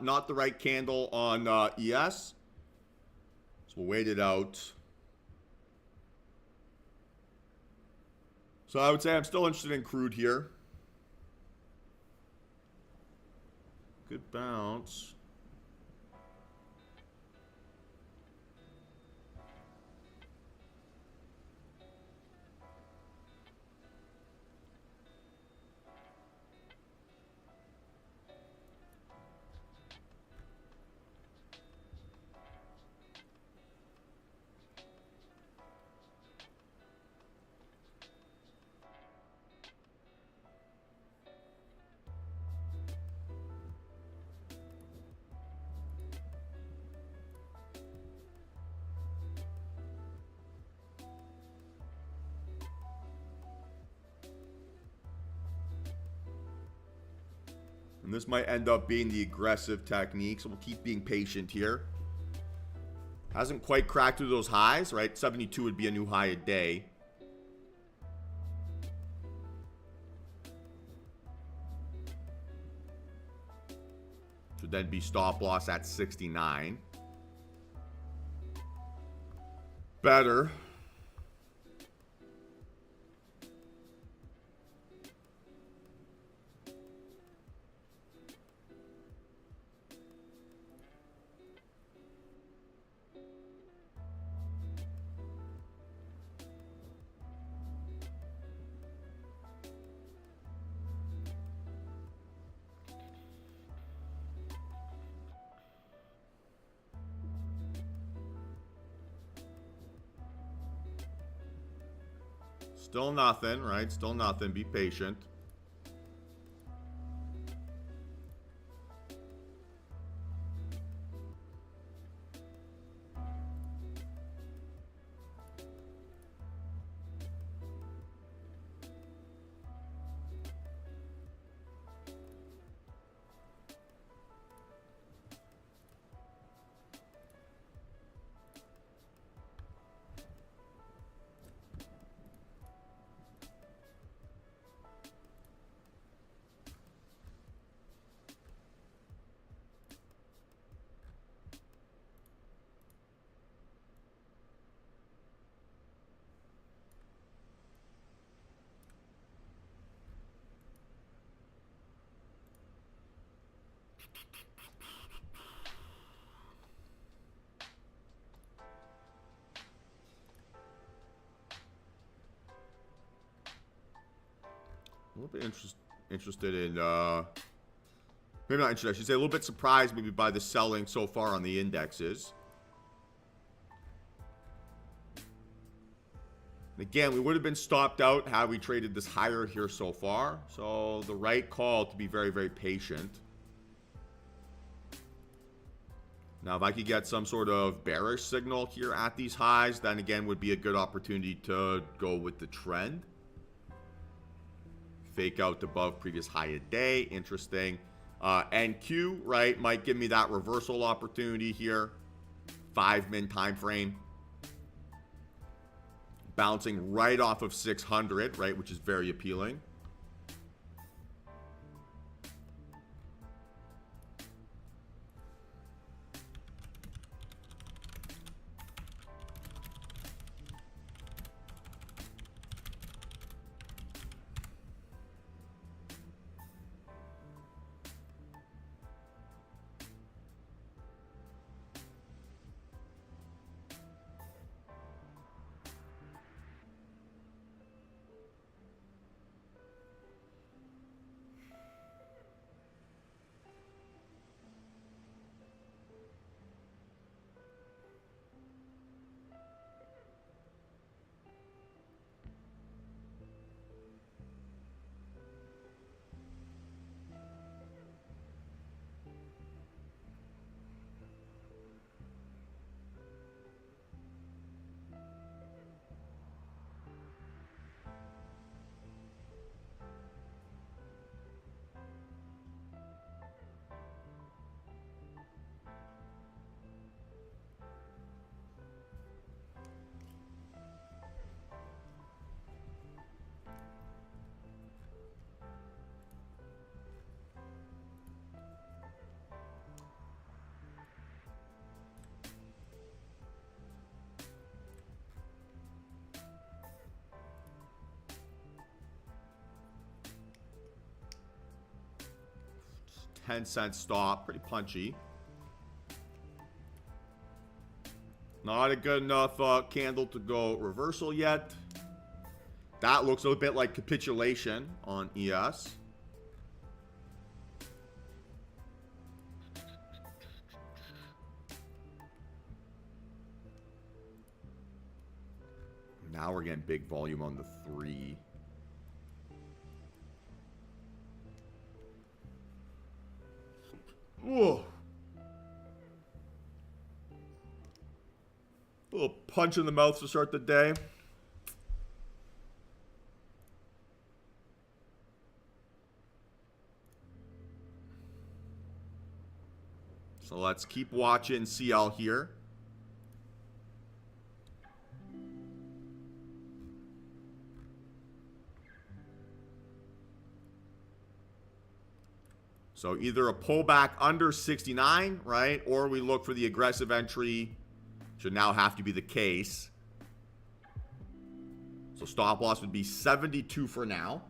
Not the right candle on ES. So we'll wait it out. So I would say I'm still interested in crude here. Good bounce. And this might end up being the aggressive technique, so we'll keep being patient here. Hasn't quite cracked through those highs, right? 72 would be a new high a day. Should then be stop loss at 69. Better. Still nothing, right? Still nothing. Be patient. A little bit interested in, maybe not interested, I should say a little bit surprised maybe by the selling so far on the indexes. And again, we would have been stopped out had we traded this higher here so far. So the right call to be very, very patient. Now, if I could get some sort of bearish signal here at these highs, then again would be a good opportunity to go with the trend. Fake out above previous high a day. Interesting. NQ, right, might give me that reversal opportunity here. 5-min time frame. Bouncing right off of 600, right, which is very appealing. 10-cent stop. Pretty punchy. Not a good enough candle to go reversal yet. That looks a bit like capitulation on ES. Now we're getting big volume on the 3. Whoa. A little punch in the mouth to start the day. So let's keep watching CL here. So either a pullback under 69, right? Or we look for the aggressive entry. Should now have to be the case. So stop loss would be 72 for now.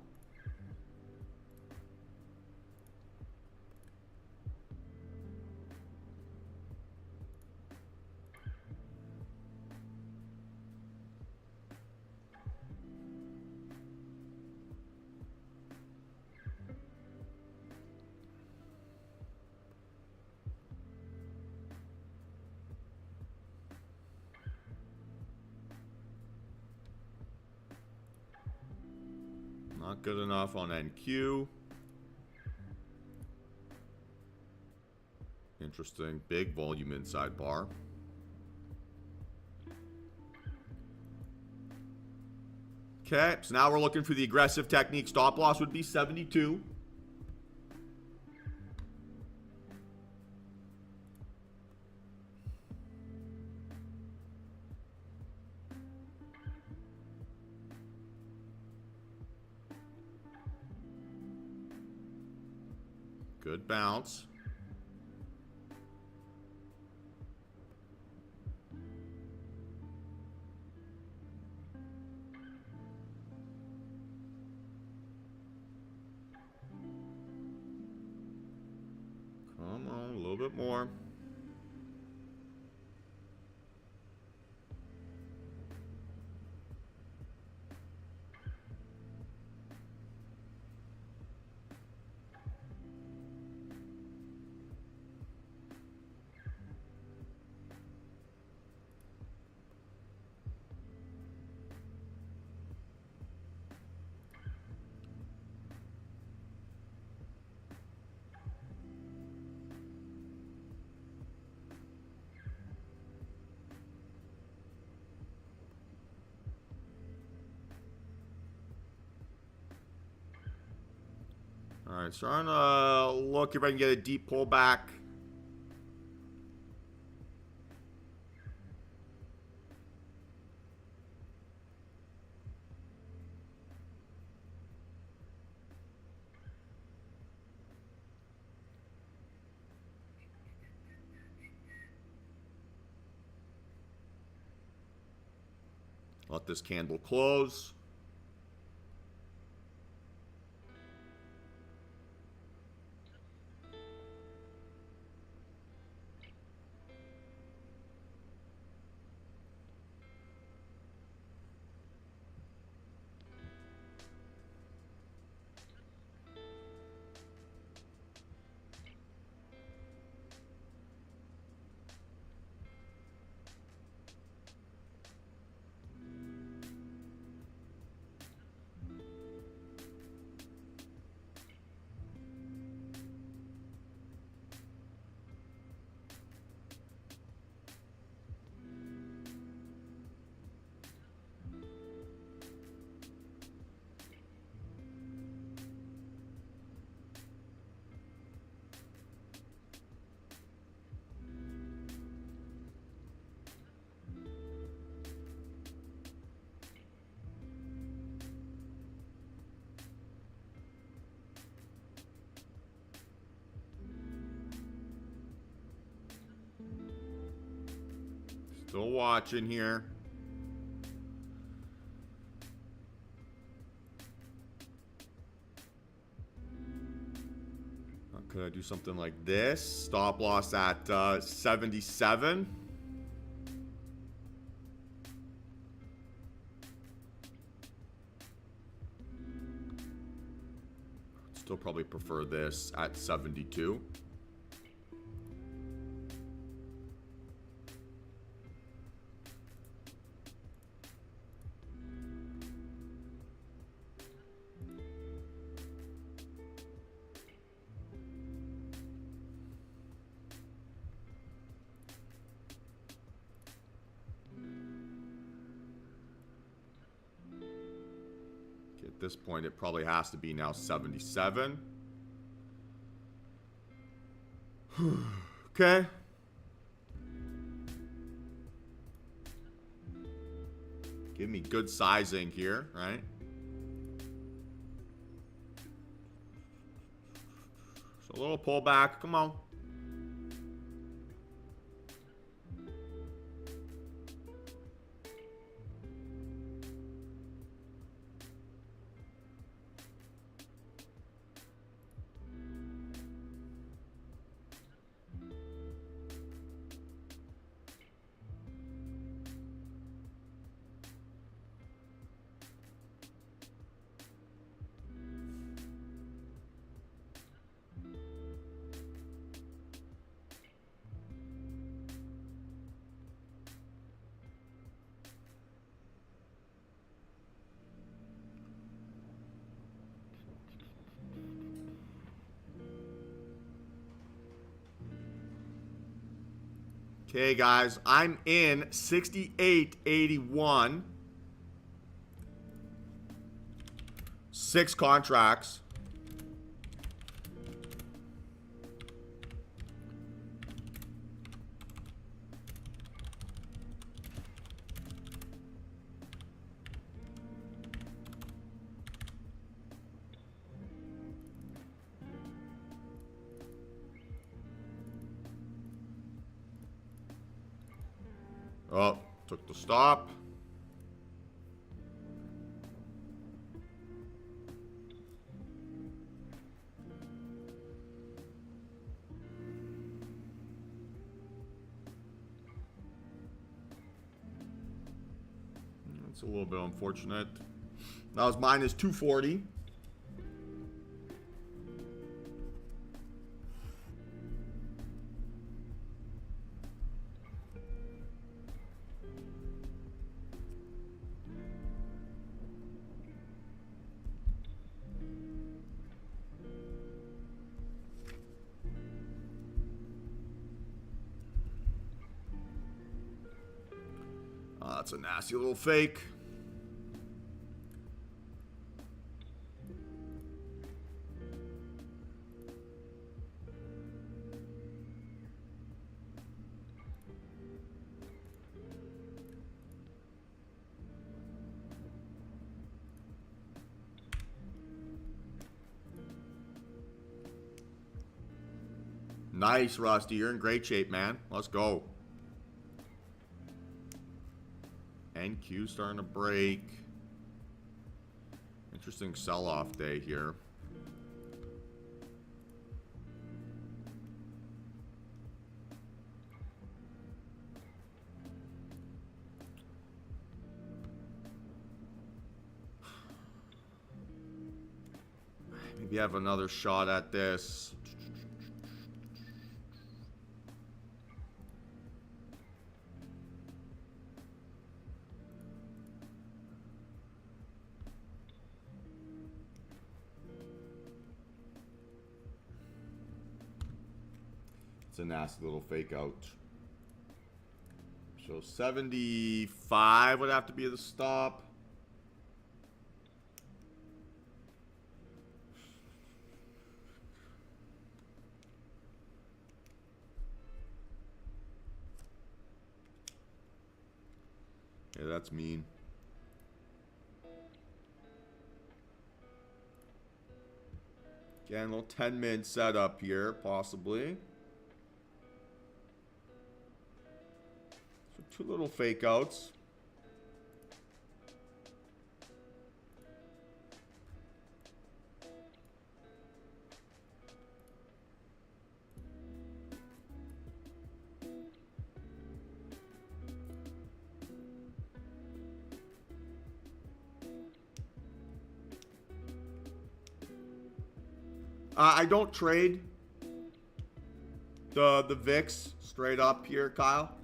Not good enough on NQ. Interesting. Big volume inside bar. Okay, so now we're looking for the aggressive technique. Stop loss would be 72. Good bounce. Come on, a little bit more. All right, starting to look if I can get a deep pullback. Let this candle close. Still watching here. Could I do something like this? Stop loss at 77. Still probably prefer this at 72. At this point, it probably has to be now 77. Okay. Give me good sizing here, right? So a little pullback. Come on. Okay, guys, I'm in 68.81. 6 contracts. Oh, took the stop. That's a little bit unfortunate. That was minus 240. That's a nasty little fake. Nice, Rusty. You're in great shape, man. Let's go. NQ starting to break. Interesting sell-off day here. Maybe have another shot at this. It's a nasty little fake out. So 75 would have to be the stop. Yeah, that's mean. Again, a little 10-min setup here, possibly. So 2 little fake outs. I don't trade the VIX straight up here, Kyle.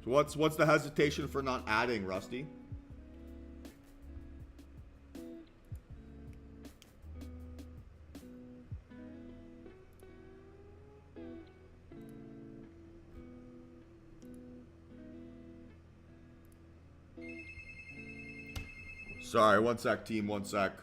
So what's the hesitation for not adding, Rusty? Sorry, one sec, team, one sec.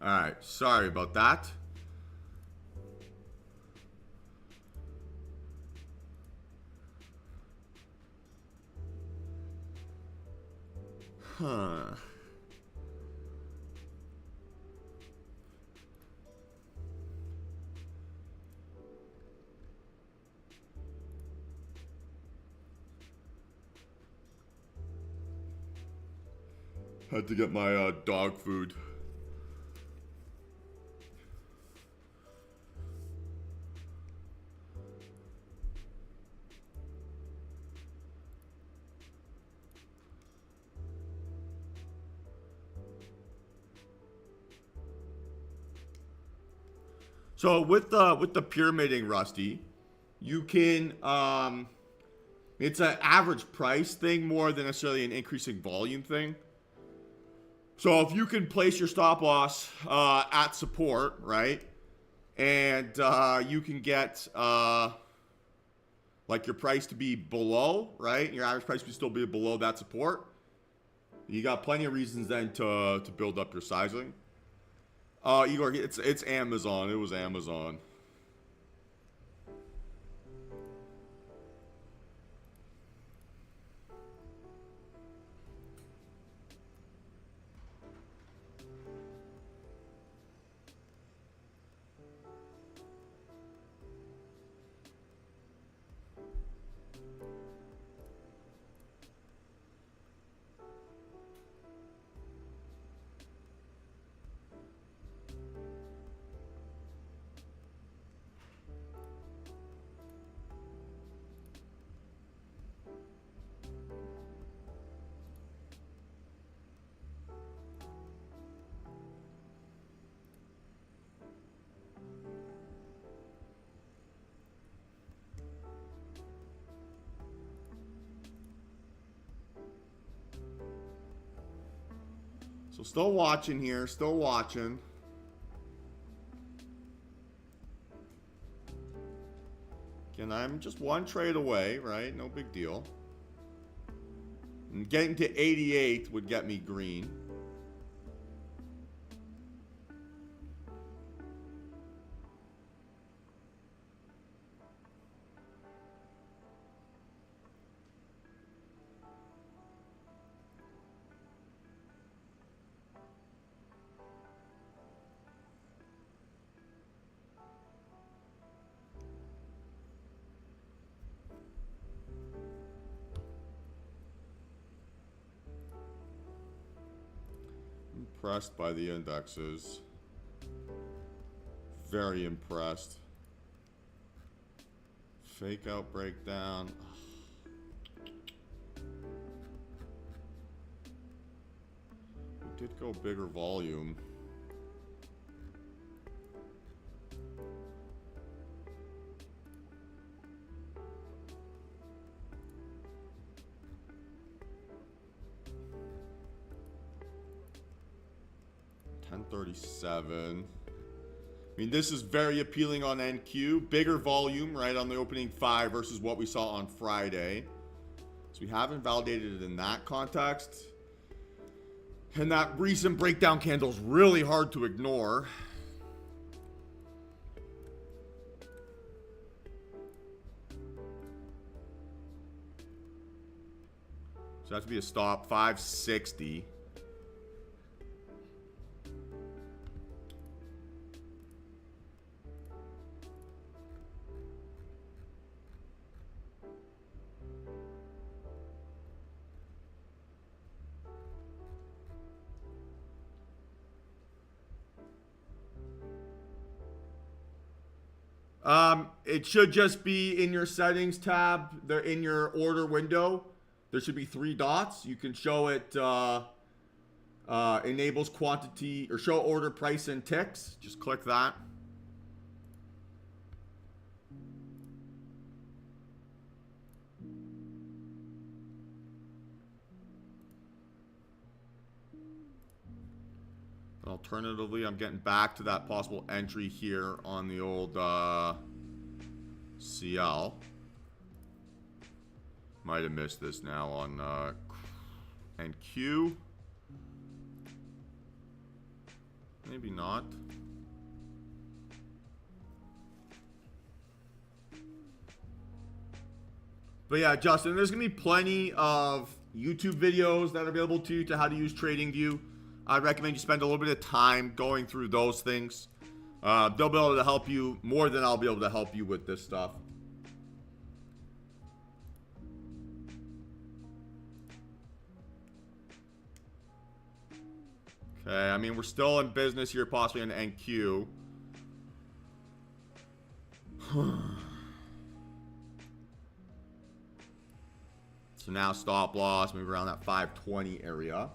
All right, sorry about that. Huh. Had to get my dog food. So with the pyramiding, Rusty, you can it's an average price thing more than necessarily an increasing volume thing. So if you can place your stop loss at support, right, and you can get like your price to be below, right, your average price to still be below that support, you got plenty of reasons then to build up your sizing. Igor, it's Amazon. It was Amazon. So still watching here, still watching. Again, I'm just one trade away, right? No big deal. And getting to 88 would get me green. Impressed by the indexes. Very impressed. Fake out breakdown. We did go bigger volume. $10.37. I mean, this is very appealing on NQ. Bigger volume, right, on the opening 5 versus what we saw on Friday. So we haven't validated it in that context. And that recent breakdown candle is really hard to ignore. So that has to be a stop, 560. It should just be in your settings tab. They're in your order window. There should be 3 dots. You can show it enables quantity or show order price and ticks. Just click that. Alternatively, I'm getting back to that possible entry here on the old CL. Might have missed this now on NQ. Maybe not. But yeah, Justin, there's going to be plenty of YouTube videos that are available to you to how to use TradingView. I'd recommend you spend a little bit of time going through those things. They'll be able to help you more than I'll be able to help you with this stuff. Okay, I mean, we're still in business here, possibly in NQ. So now stop loss, move around that 520 area.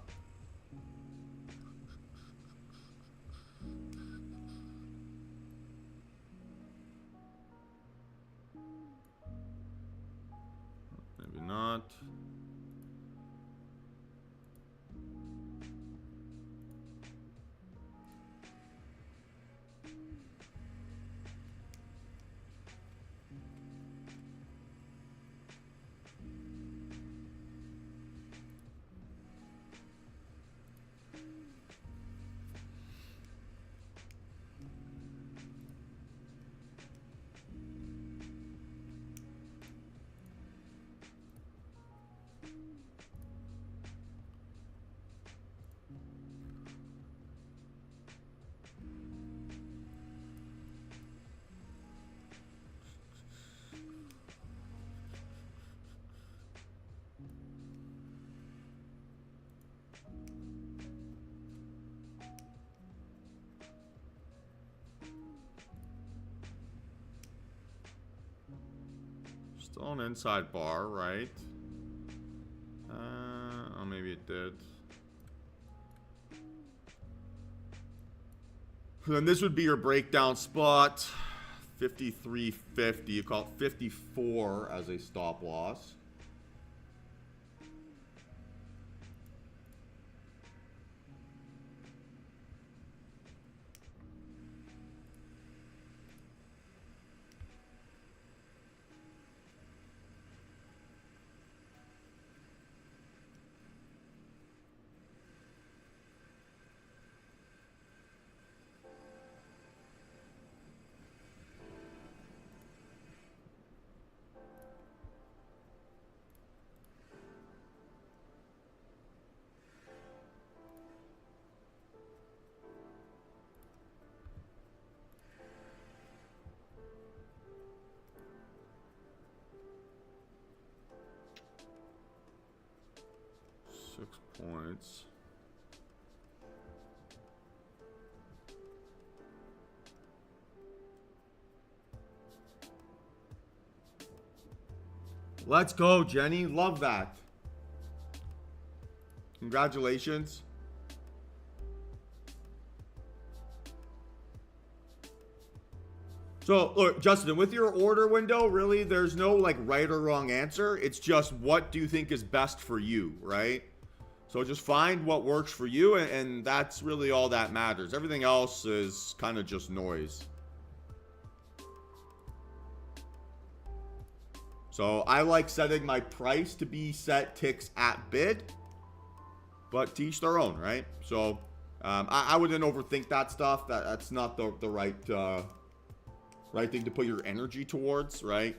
Maybe not. Still an inside bar, right? Oh, maybe it did. Then this would be your breakdown spot. 53.50. You call it 54 as a stop loss. points. Let's go, Jenny. Love that. Congratulations. So, look, Justin, with your order window, really, there's no, like, right or wrong answer. It's just what do you think is best for you, right? So just find what works for you, and that's really all that matters. Everything else is kind of just noise. So I like setting my price to be set ticks at bid, but to each their own, right? So I wouldn't overthink that stuff. That's not the right right thing to put your energy towards, right?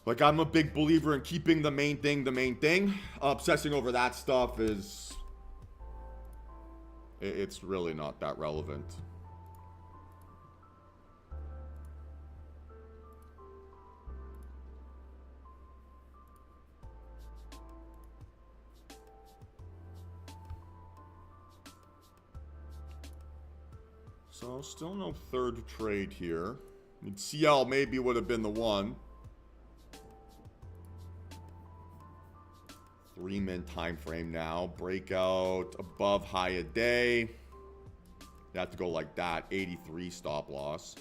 Like, I'm a big believer in keeping the main thing the main thing. Obsessing over that stuff is... it's really not that relevant. So, still no third trade here. I mean, CL maybe would have been the one. 3-min time frame now. Breakout above high a day. You have to go like that. 83 stop loss.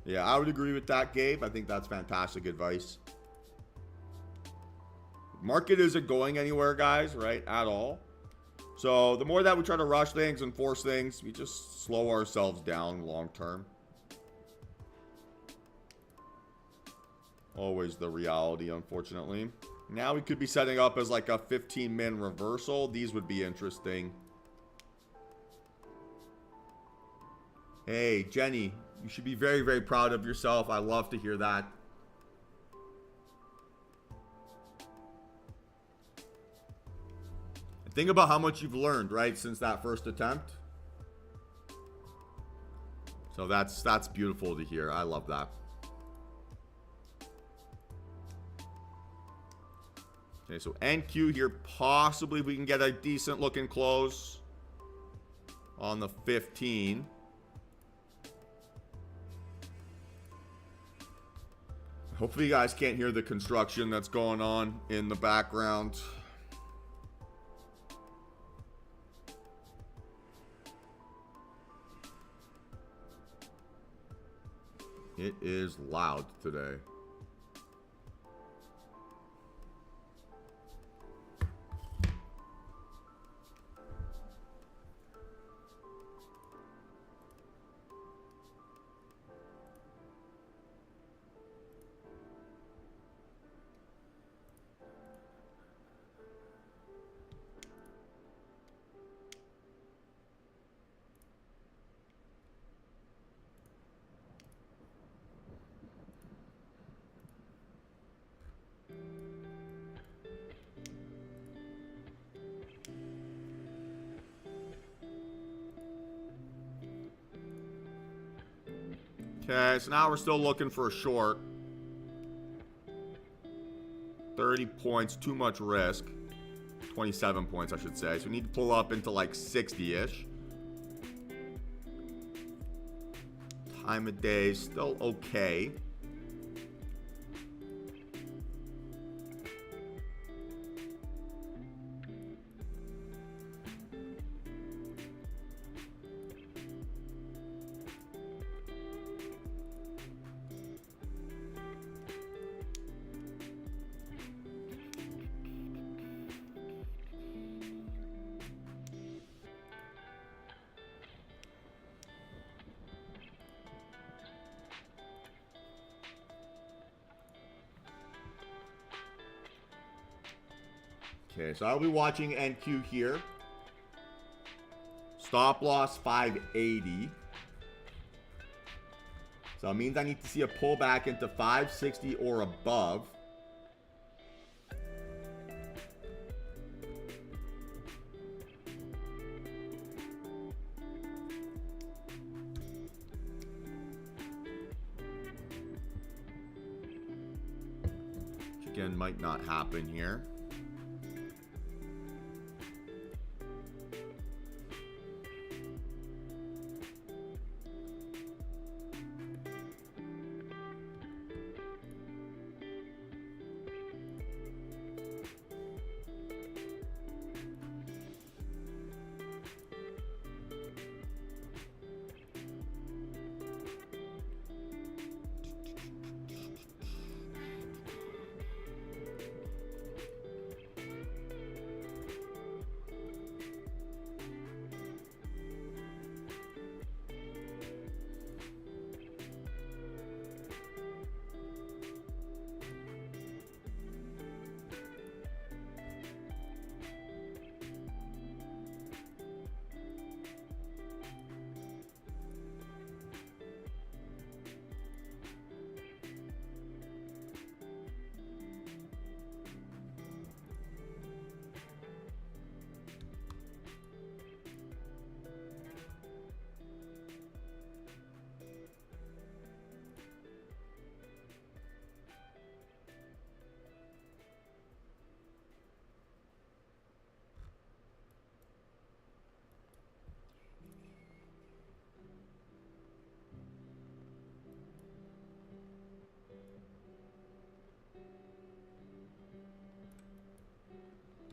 Yeah, I would agree with that, Gabe. I think that's fantastic advice. Market isn't going anywhere, guys, right? At all. So the more that we try to rush things and force things, we just slow ourselves down long term. Always the reality, unfortunately. Now we could be setting up as like a 15-min reversal. These would be interesting. Hey, Jenny, you should be very, very proud of yourself. I love to hear that. Think about how much you've learned, right, since that first attempt. So that's beautiful to hear. I love that. Okay, so NQ here, possibly we can get a decent looking close on the 15. Hopefully you guys can't hear the construction that's going on in the background. It is loud today. Okay, so now we're still looking for a short. 30 points, too much risk. 27 points, I should say. So we need to pull up into like 60-ish. Time of day, still okay. Okay, so I'll be watching NQ here. Stop loss 580. So it means I need to see a pullback into 560 or above. again, might not happen here.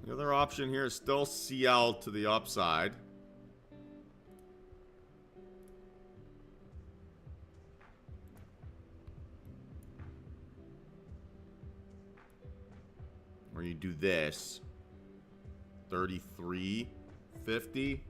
The other option here is still CL to the upside. Or you do this. 33.50.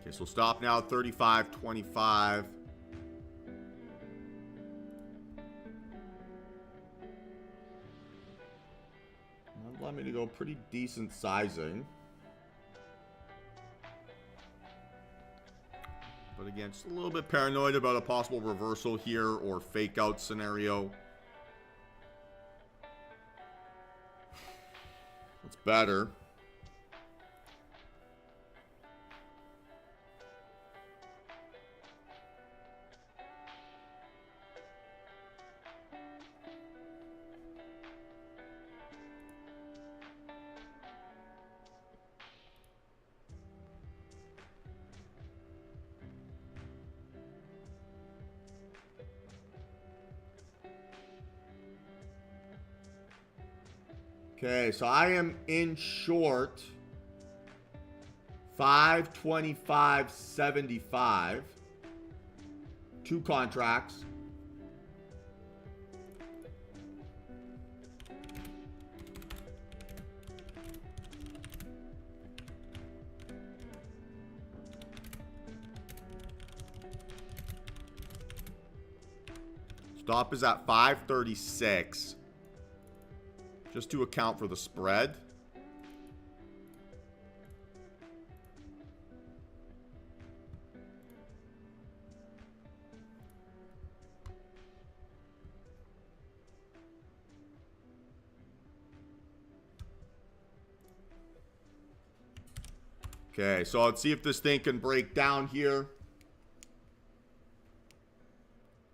Okay, so stop now at 35.25. Allow me to go pretty decent sizing. But again, just a little bit paranoid about a possible reversal here or fake out scenario. It's better. Okay, so I am in short 525.75. 2 contracts. Stop is at 536. Just to account for the spread. Okay, so let's see if this thing can break down here.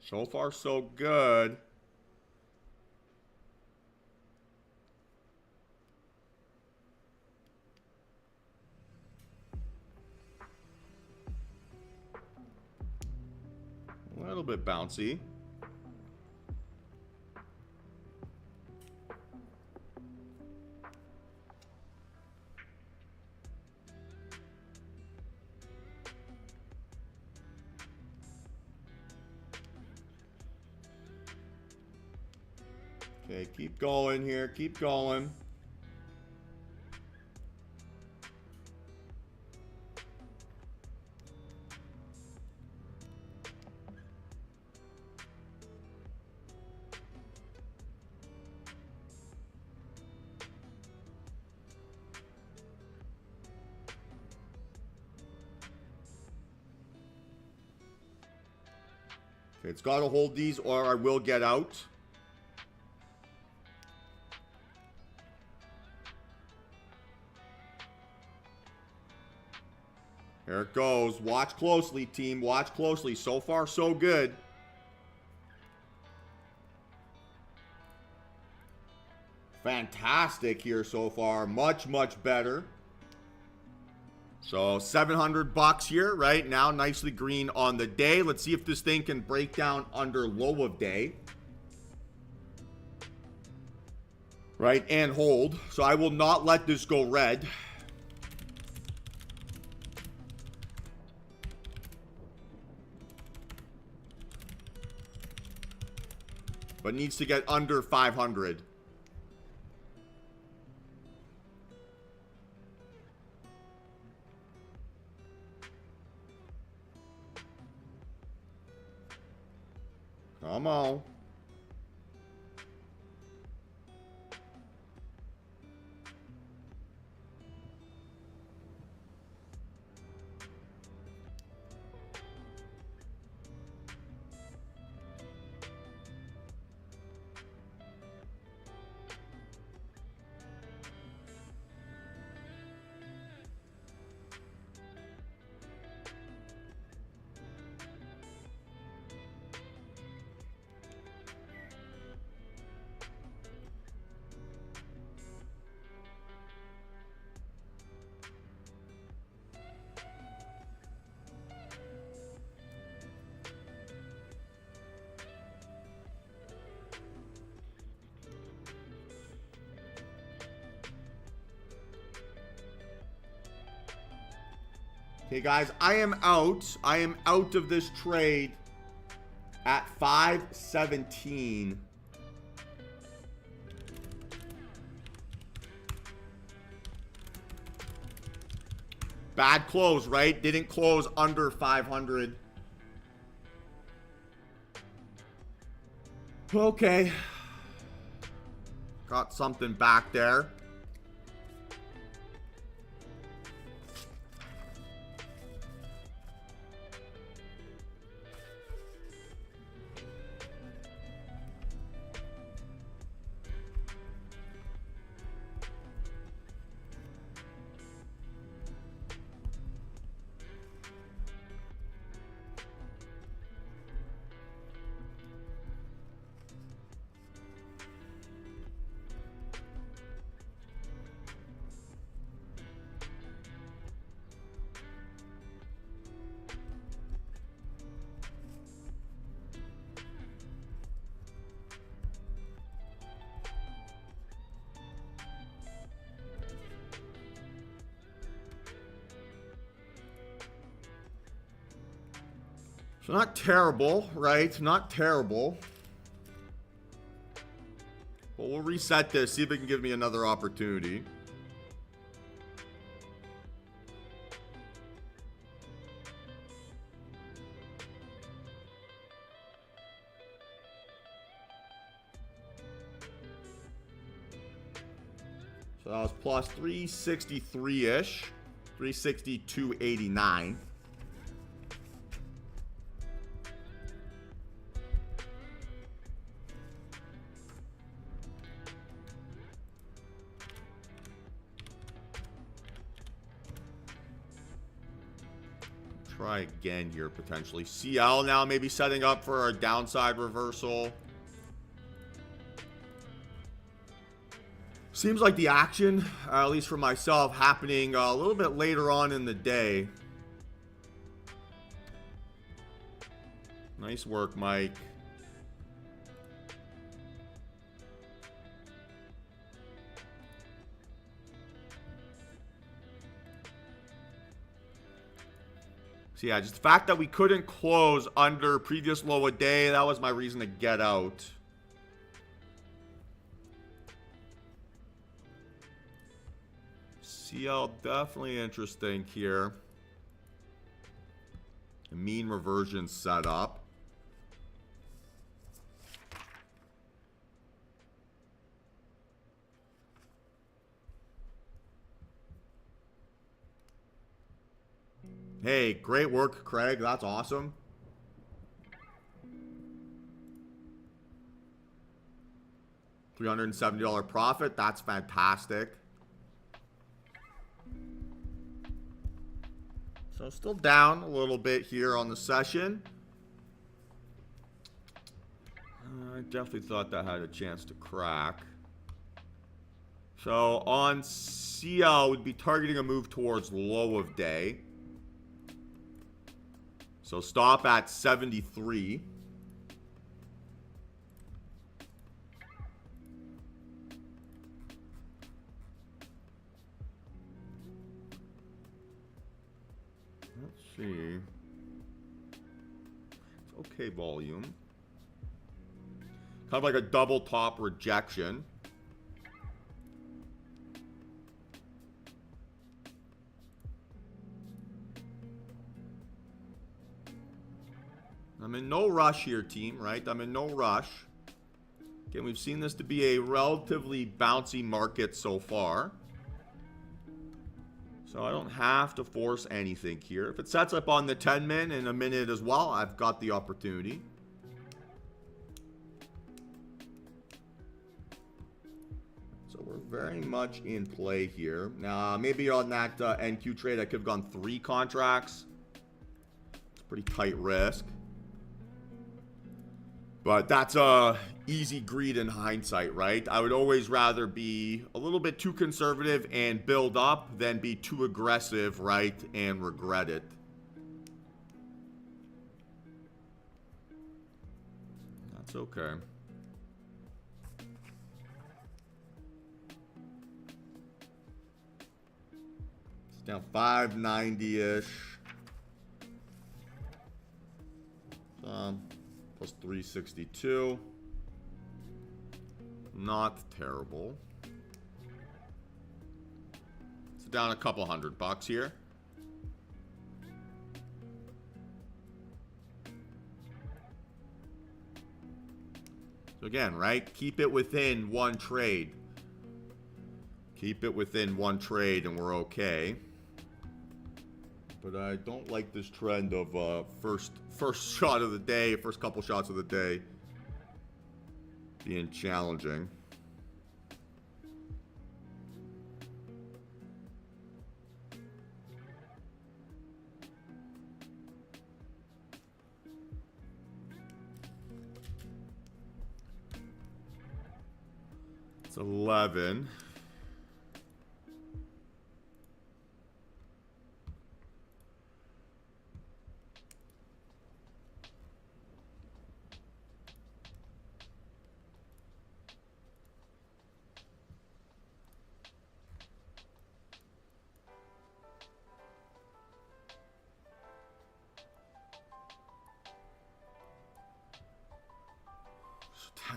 So far, so good. little bit bouncy. Okay, keep going here. Keep going. Okay, it's got to hold these or I will get out. There it goes. Watch closely, team. Watch closely. So far, so good. Fantastic here so far. Much, much better. So $700 here, right? Now nicely green on the day. Let's see if this thing can break down under low of day. Right, and hold. So I will not let this go red. But needs to get under 500. Come on. Okay, guys, I am out. I am out of this trade at 517. Bad close, right? Didn't close under 500. Okay. Got something back there. So not terrible, right? Not terrible. But we'll reset this, see if it can give me another opportunity. So that was plus 363-ish. 362.89. Try again here potentially. CL now maybe setting up for a downside reversal. Seems like the action, at least for myself, happening a little bit later on in the day. Nice work, Mike. So yeah, just the fact that we couldn't close under previous low a day, that was my reason to get out. CL definitely interesting here. A mean reversion setup. Hey, great work, Craig. That's awesome. $370 profit. That's fantastic. So still down a little bit here on the session. I definitely thought that had a chance to crack. So on CL, we'd be targeting a move towards low of day. So stop at 73. Let's see. It's okay volume. Kind of like a double top rejection. I'm in no rush here, team, right? I'm in no rush. Again, we've seen this to be a relatively bouncy market so far. So I don't have to force anything here. If it sets up on the 10-min in a minute as well, I've got the opportunity. So we're very much in play here. Now, maybe on that NQ trade, I could have gone 3 contracts. It's pretty tight risk. But that's easy greed in hindsight, right? I would always rather be a little bit too conservative and build up than be too aggressive, right, and regret it. That's okay. It's down 590-ish. Plus 362. Not terrible. It's down a couple $100 here. So again, right? Keep it within one trade. Keep it within one trade and we're okay. But I don't like this trend of first shot of the day, first couple shots of the day being challenging. It's 11.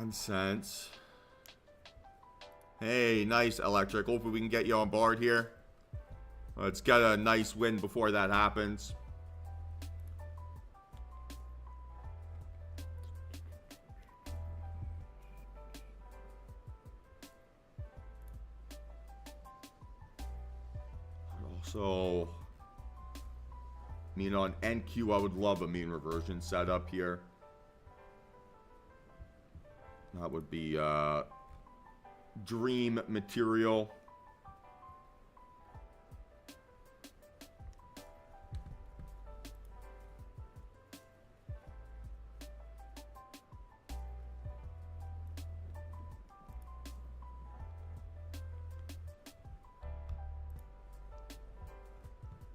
$0.10. Hey, nice, Electric. Hopefully we can get you on board here. Let's get a nice win before that happens. Also, I mean, on NQ, I would love a mean reversion setup here. That would be dream material.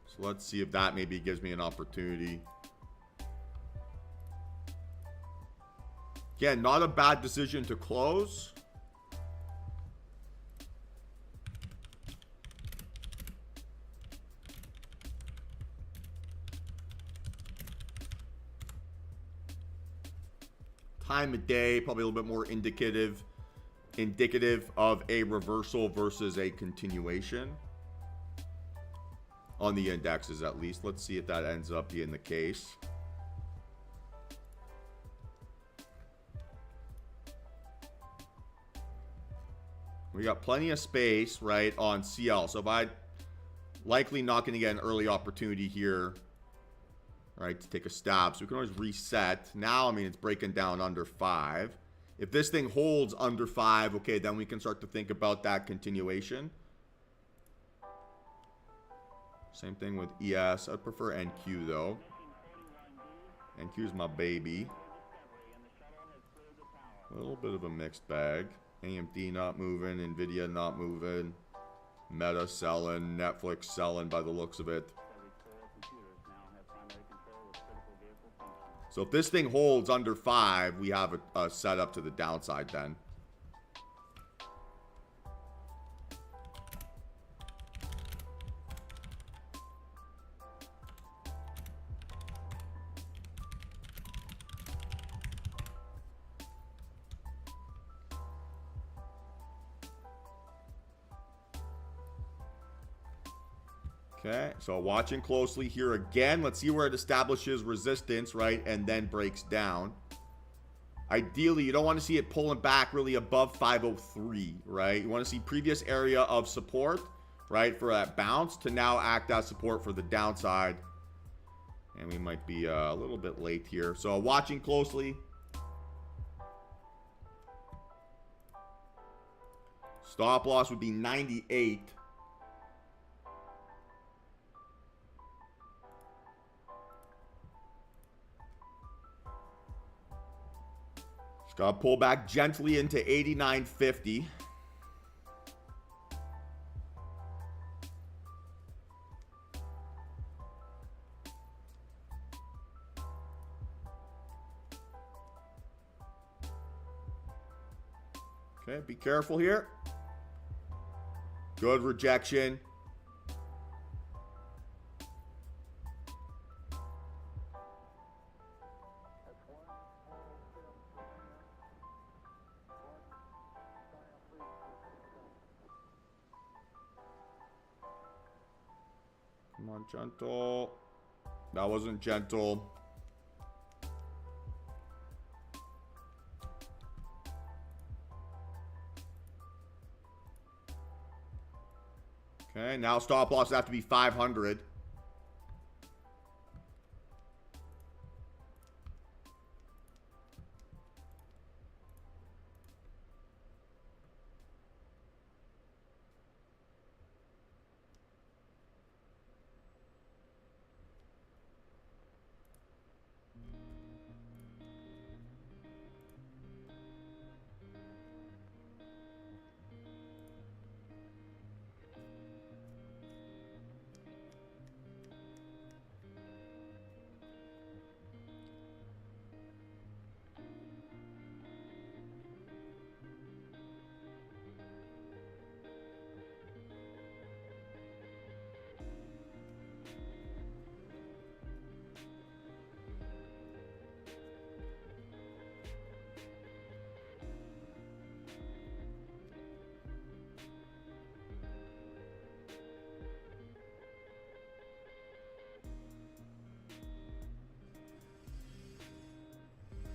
So let's see if that maybe gives me an opportunity. Again, not a bad decision to close. Time of day, probably a little bit more indicative of a reversal versus a continuation. On the indexes, at least. Let's see if that ends up being the case. We got plenty of space, right, on CL. So if I likely not going to get an early opportunity here, right, to take a stab. So we can always reset. Now, I mean, it's breaking down under 5. If this thing holds under 5, okay, then we can start to think about that continuation. Same thing with ES. I'd prefer NQ, though. NQ's my baby. A little bit of a mixed bag. AMD not moving, Nvidia not moving, Meta selling, Netflix selling by the looks of it. So if this thing holds under 5, we have a setup to the downside then. Okay, so watching closely here again. Let's see where it establishes resistance, right, and then breaks down. Ideally, you don't want to see it pulling back really above 503, right? You want to see previous area of support, right, for that bounce to now act as support for the downside. And we might be a little bit late here. So watching closely. Stop loss would be 98. Just gotta pull back gently into 89.50. Okay, be careful here. Good rejection. Come on, gentle. That wasn't gentle. Okay, now stop loss have to be 500.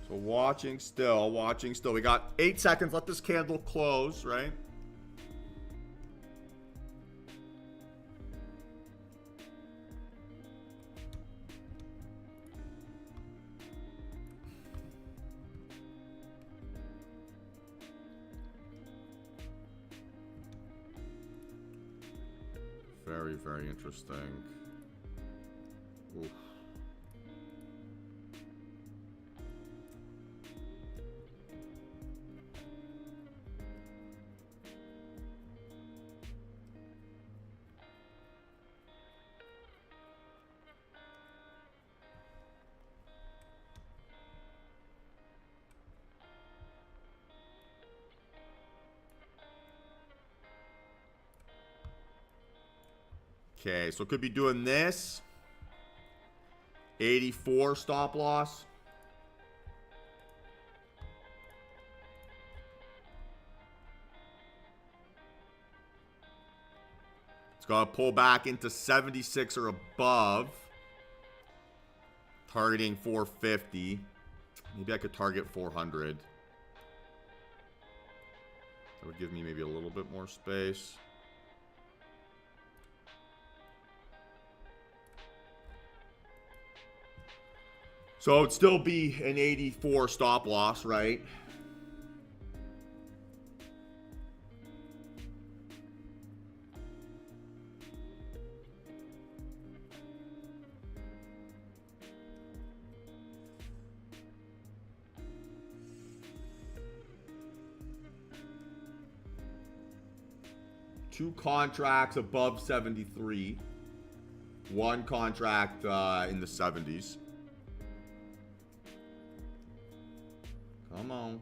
So watching still, watching still. We got 8 seconds. Let this candle close, right? Very, very interesting. Oof. Okay, so could be doing this. 84 stop loss. It's got to pull back into 76 or above. Targeting 450. Maybe I could target 400. That would give me maybe a little bit more space. So it'd still be an 84 stop loss, right? Two contracts above 73. One contract in the 70s. Come on.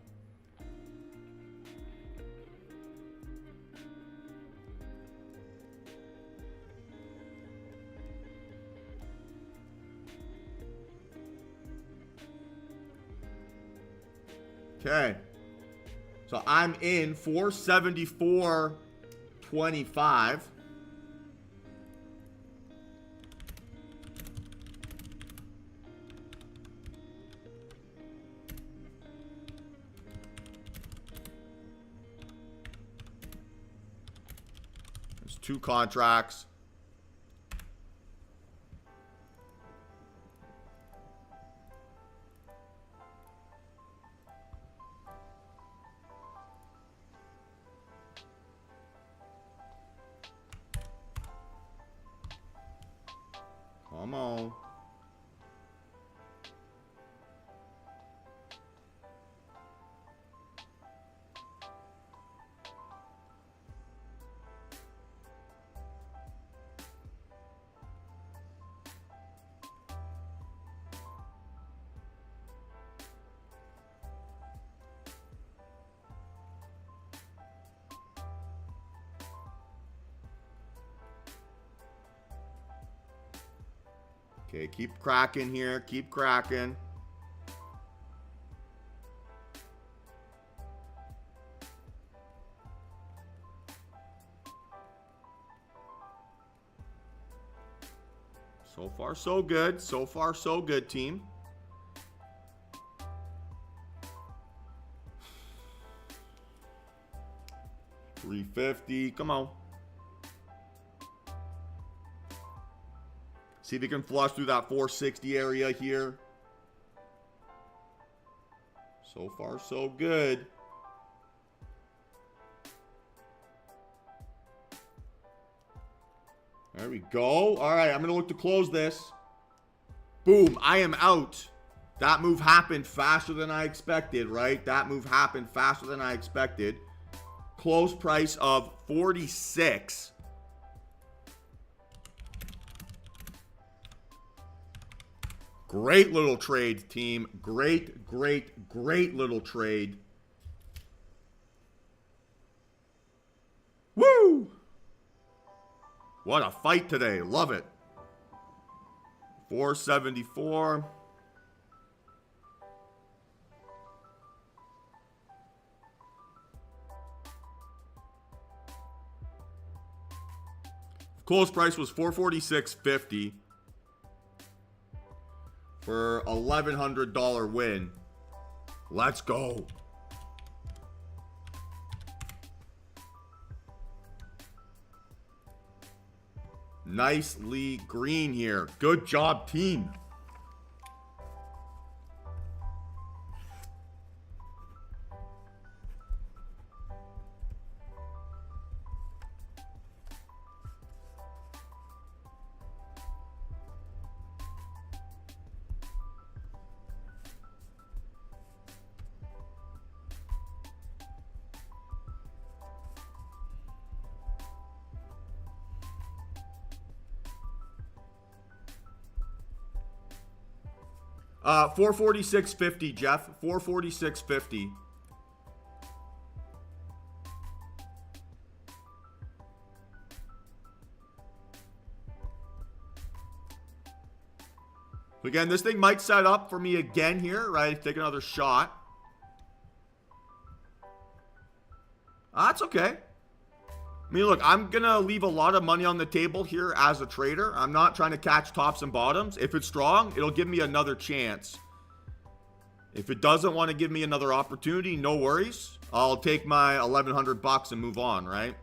Okay. So I'm in 474.25. There's two contracts. Come on. Okay, keep cracking here. Keep cracking. So far, so good. So far, so good, team. $350. Come on. See if he can flush through that 460 area here. So far, so good. There we go. All right, I'm going to look to close this. Boom, I am out. That move happened faster than I expected, right? That move happened faster than I expected. Close price of 46. Great little trade, team. Great, great, great little trade. Woo! What a fight today. Love it. 474. Close price was 446.50. For $1,100 win. Let's go. Nicely green here. Good job, team. $446.50, Jeff. $446.50. Again, this thing might set up for me again here, right? Take another shot. That's okay. I mean, look, I'm going to leave a lot of money on the table here as a trader. I'm not trying to catch tops and bottoms. If it's strong, it'll give me another chance. If it doesn't want to give me another opportunity, no worries. I'll take my $1,100 and move on, right?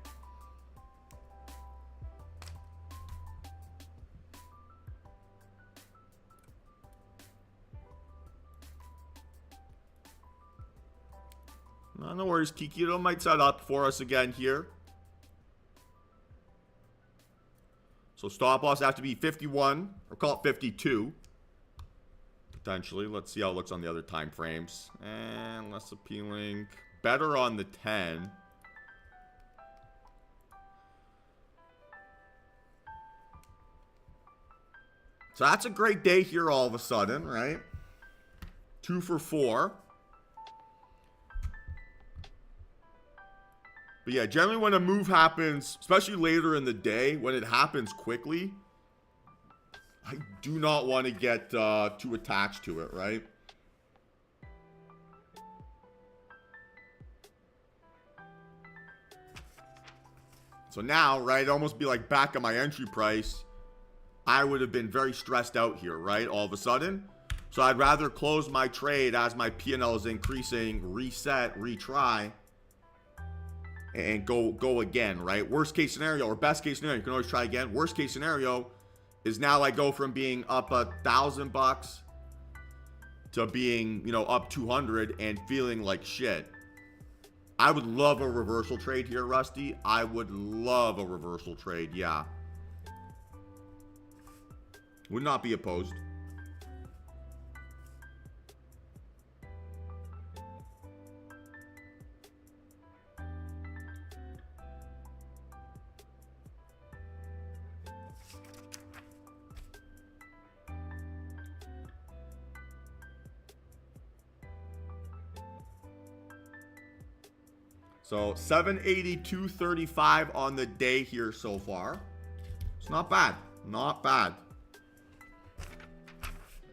No worries. Kikito might set up for us again here. So stop loss have to be 51, or call it 52. Potentially. Let's see how it looks on the other time frames. And less appealing. Better on the 10. So that's a great day here all of a sudden, right? 2 for 4. But yeah, generally when a move happens, especially later in the day, when it happens quickly, I do not want to get too attached to it, right? So now, right, it'd almost be like back at my entry price. I would have been very stressed out here, right, all of a sudden. So I'd rather close my trade as my P&L is increasing, reset, retry, and go again, right? Worst case scenario or best case scenario, you can always try again. Worst case scenario is now I go from being up $1,000 to being, you know, up 200 and feeling like shit. I would love a reversal trade here, Rusty. I would love a reversal trade, yeah. Would not be opposed. So 782.35 on the day here so far. It's not bad. Not bad.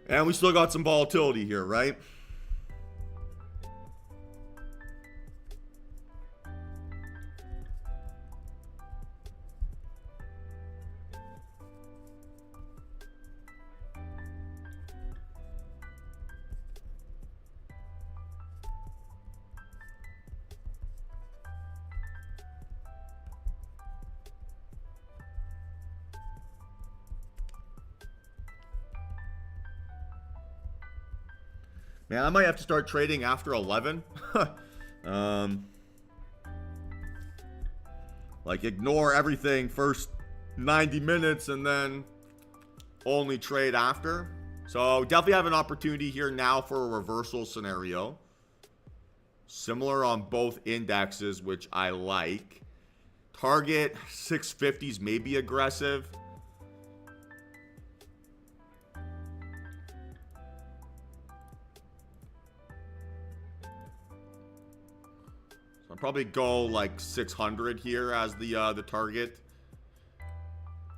And we still got some volatility here, right? Man, I might have to start trading after 11. Like, ignore everything first 90 minutes and then only trade after. So, definitely have an opportunity here now for a reversal scenario. Similar on both indexes, which I like. Target 650s may be aggressive. I'll probably go like 600 here as the target.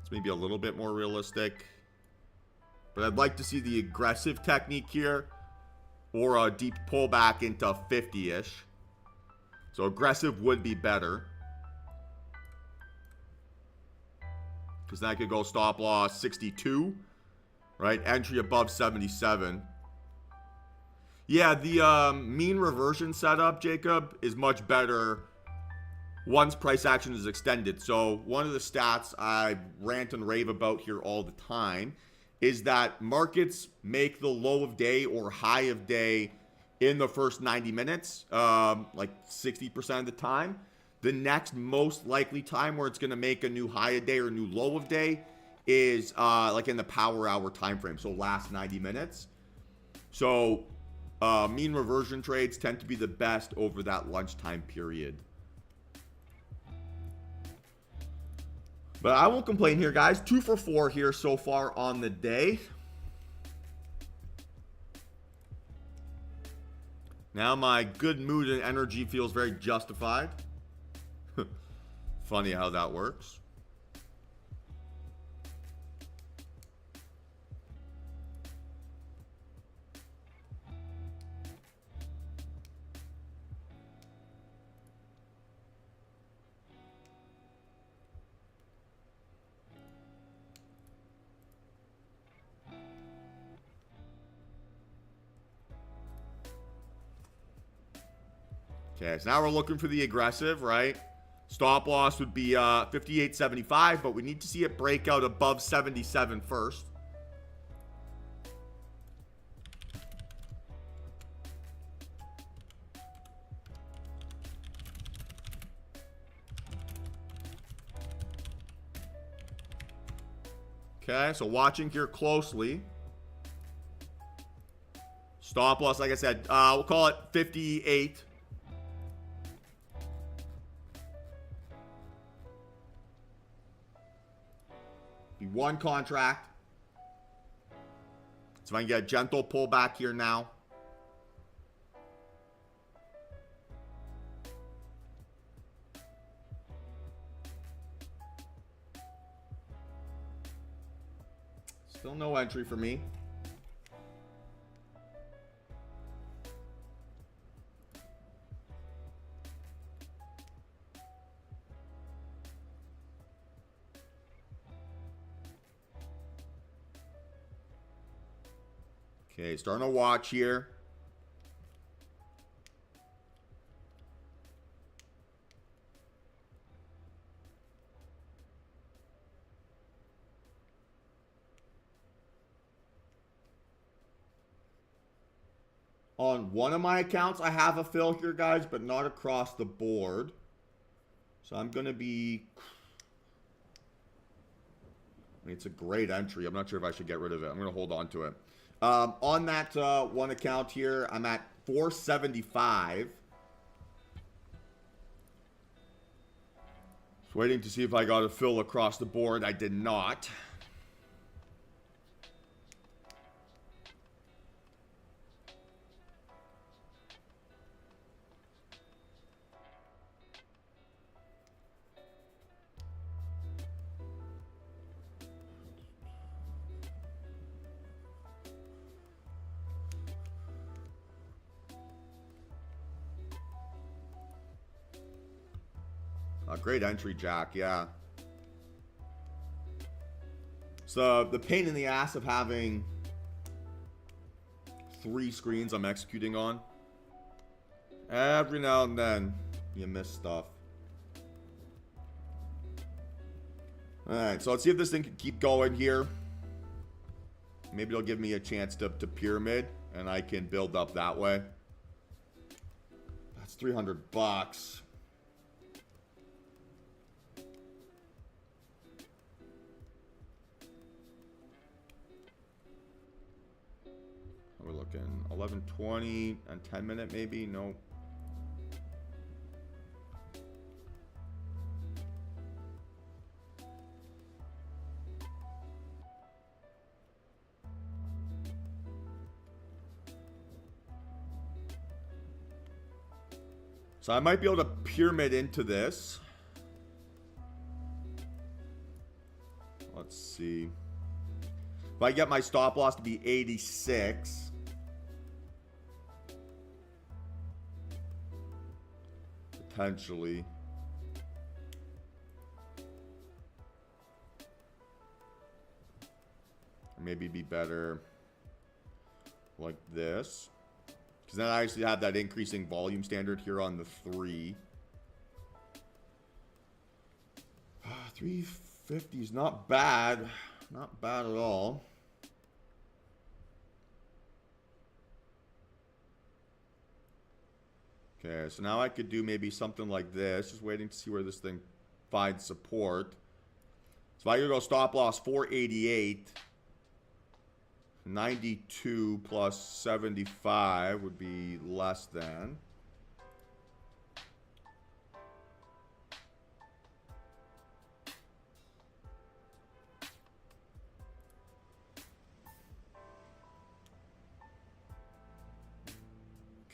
It's maybe a little bit more realistic. But I'd like to see the aggressive technique here. Or a deep pullback into 50-ish. So aggressive would be better. Because then I could go stop loss 62. Right? Entry above 77. Yeah, the mean reversion setup, Jacob, is much better once price action is extended. So one of the stats I rant and rave about here all the time is that markets make the low of day or high of day in the first 90 minutes, like 60% of the time. The next most likely time where it's going to make a new high of day or new low of day is like in the power hour time frame, so last 90 minutes. So mean reversion trades tend to be the best over that lunchtime period. But I won't complain here, guys. 2 for 4 here so far on the day. Now my good mood and energy feels very justified. Funny how that works. Okay, so now we're looking for the aggressive, right? Stop loss would be 58.75, but we need to see it break out above 77 first. Okay, so watching here closely. Stop loss, like I said, we'll call it 58. Be one contract. So if I can get a gentle pullback here now. Still no entry for me. Okay, starting to watch here. On one of my accounts, I have a fill here, guys, but not across the board. So I'm going to be... I mean, it's a great entry. I'm not sure if I should get rid of it. I'm going to hold on to it. On that one account here, I'm at 475. Just waiting to see if I got a fill across the board. I did not. A great entry, Jack, yeah. So the pain in the ass of having 3 screens I'm executing on. Every now and then you miss stuff. Alright, so let's see if this thing can keep going here. Maybe it'll give me a chance to pyramid and I can build up that way. That's $300. We're looking 11:20 and 10-minute maybe. No. So I might be able to pyramid into this. Let's see. If I get my stop loss to be 86. Potentially. Or maybe be better like this. Because then I actually have that increasing volume standard here on the 3. 350 is not bad. Not bad at all. Okay, so now I could do maybe something like this. Just waiting to see where this thing finds support. So if I could go stop loss 488. 92 plus 75 would be less than.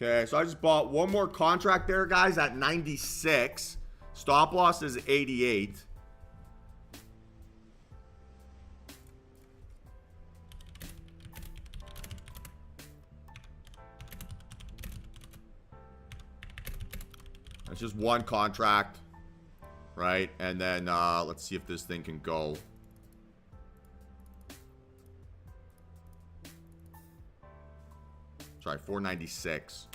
Okay, so I just bought one more contract there, guys, at 96. Stop loss is 88. It's just one contract, right? And then let's see if this thing can go. Sorry, 496.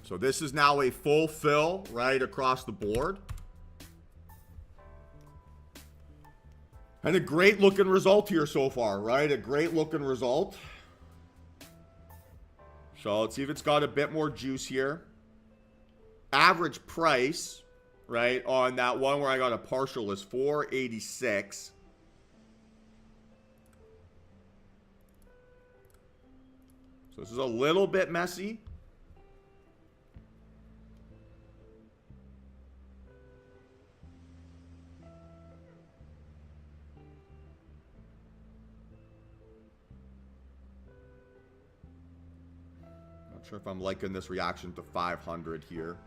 So this is now a full fill right across the board. And a great looking result here so far, right? A great looking result. So let's see if it's got a bit more juice here. Average price, right, on that one where I got a partial is $4.86. So this is a little bit messy. Not sure if I'm liking this reaction to 500 here.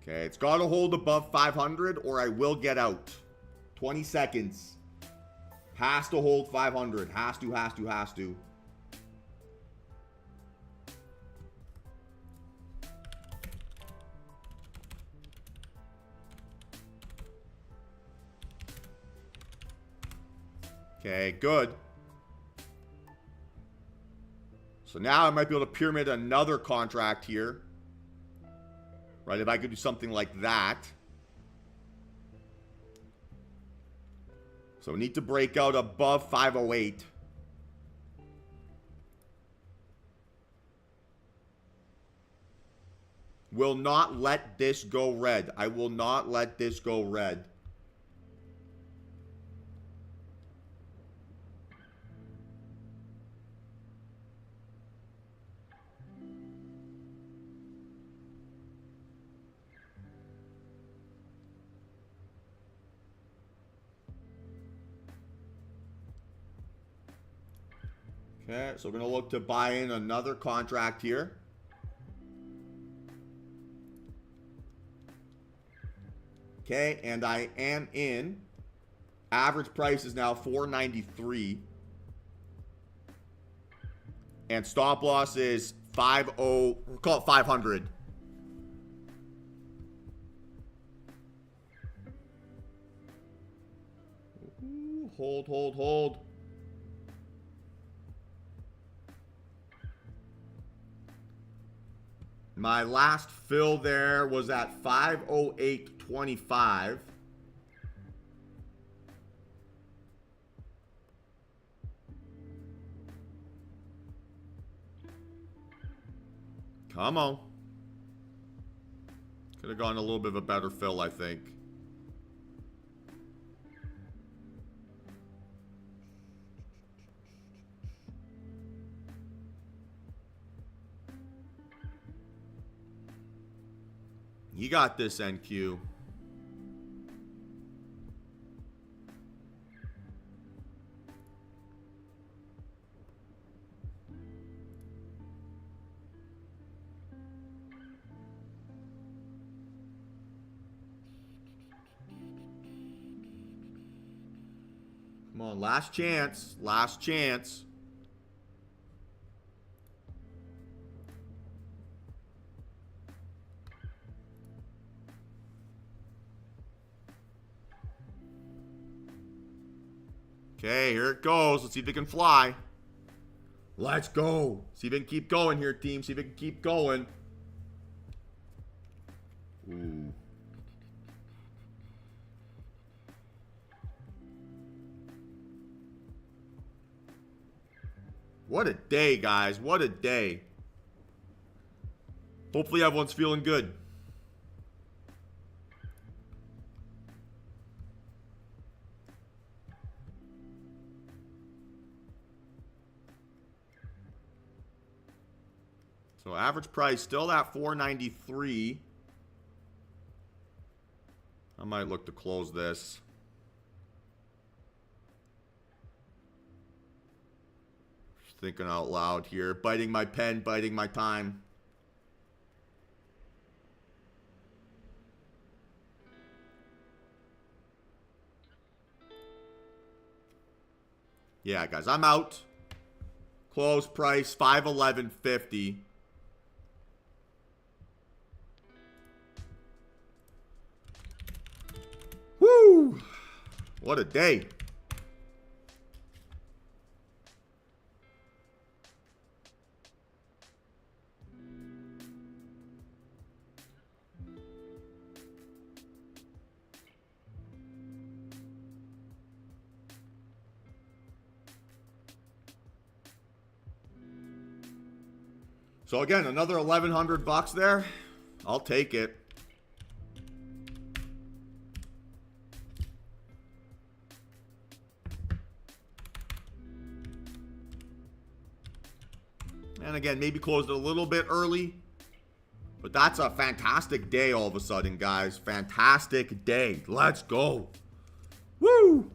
Okay, it's got to hold above 500 or I will get out. 20 seconds. Has to hold 500. Has to. Okay, good. So now I might be able to pyramid another contract here. Right, if I could do something like that. So we need to break out above 508. Will not let this go red. I will not let this go red. Okay, so we're going to look to buy in another contract here. Okay, and I am in. Average price is now $4.93. And stop loss is 50, we'll call it 500. Ooh, hold. My last fill there was at 508.25. Come on. Could have gone a little bit of a better fill, I think. You got this, NQ. Come on, last chance. Last chance. Okay, here it goes. Let's see if it can fly. Let's go. See if it can keep going here, team. See if it can keep going. Ooh. What a day, guys. What a day. Hopefully everyone's feeling good. So average price still at $4.93. I might look to close this. Just thinking out loud here. Biting my pen, biting my time. Yeah, guys, I'm out. Close price, 511.50. Woo! What a day. So again, another 1,100 bucks there. I'll take it. And again, maybe closed it a little bit early. But that's a fantastic day all of a sudden, guys. Fantastic day. Let's go. Woo!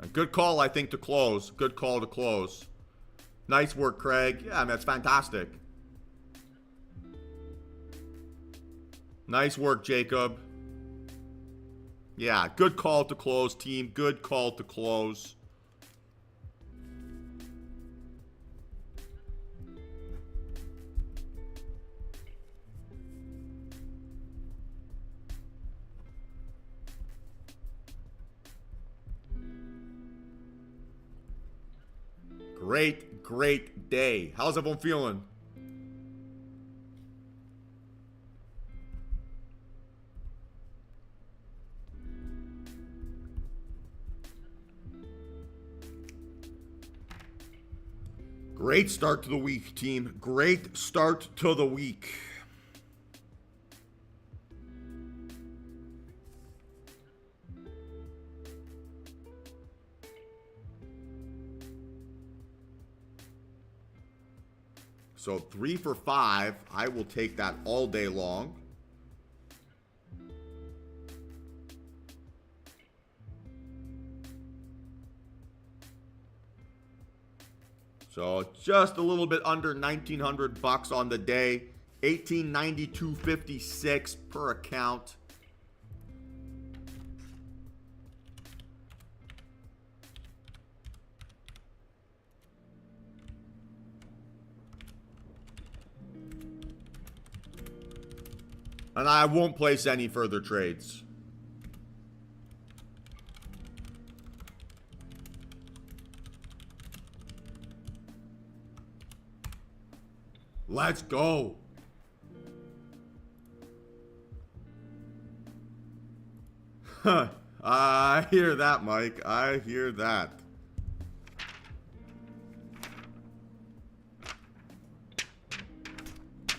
A good call, I think, to close. Good call to close. Nice work, Craig. Yeah, I mean, that's fantastic. Nice work, Jacob. Yeah, good call to close, team. Good call to close. Great, great day. How's everyone feeling? Great start to the week, team. Great start to the week. So 3 for 5. I will take that all day long. So just a little bit under 1,900 bucks on the day. 1892.56 per account. And I won't place any further trades. Let's go. I hear that, Mike. I hear that.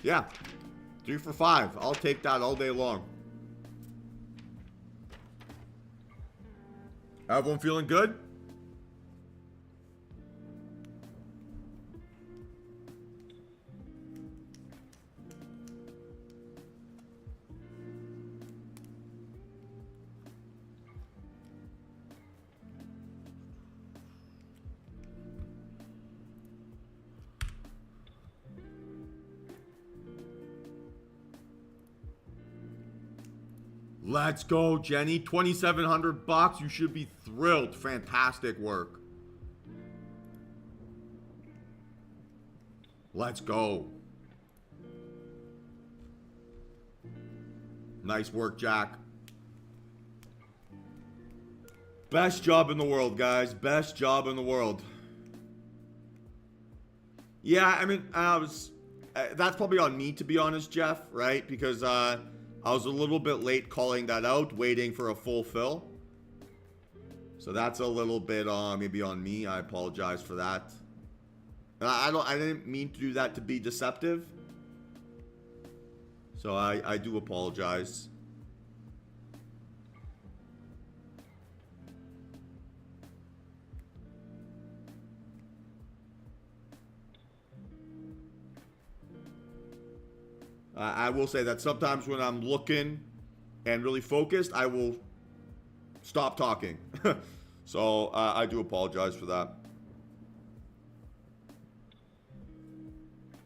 Yeah. 3 for 5. I'll take that all day long. Everyone feeling good? Let's go, Jenny. 2,700 bucks. You should be thrilled. Fantastic work. Let's go. Nice work, Jack. Best job in the world, guys. Best job in the world. Yeah, I mean, that's probably on me, to be honest, Jeff, right? Because I was a little bit late calling that out, waiting for a full fill. So that's a little bit maybe on me. I apologize for that. And I didn't mean to do that to be deceptive. So I do apologize. I will say that sometimes when I'm looking and really focused, I will stop talking. So I do apologize for that.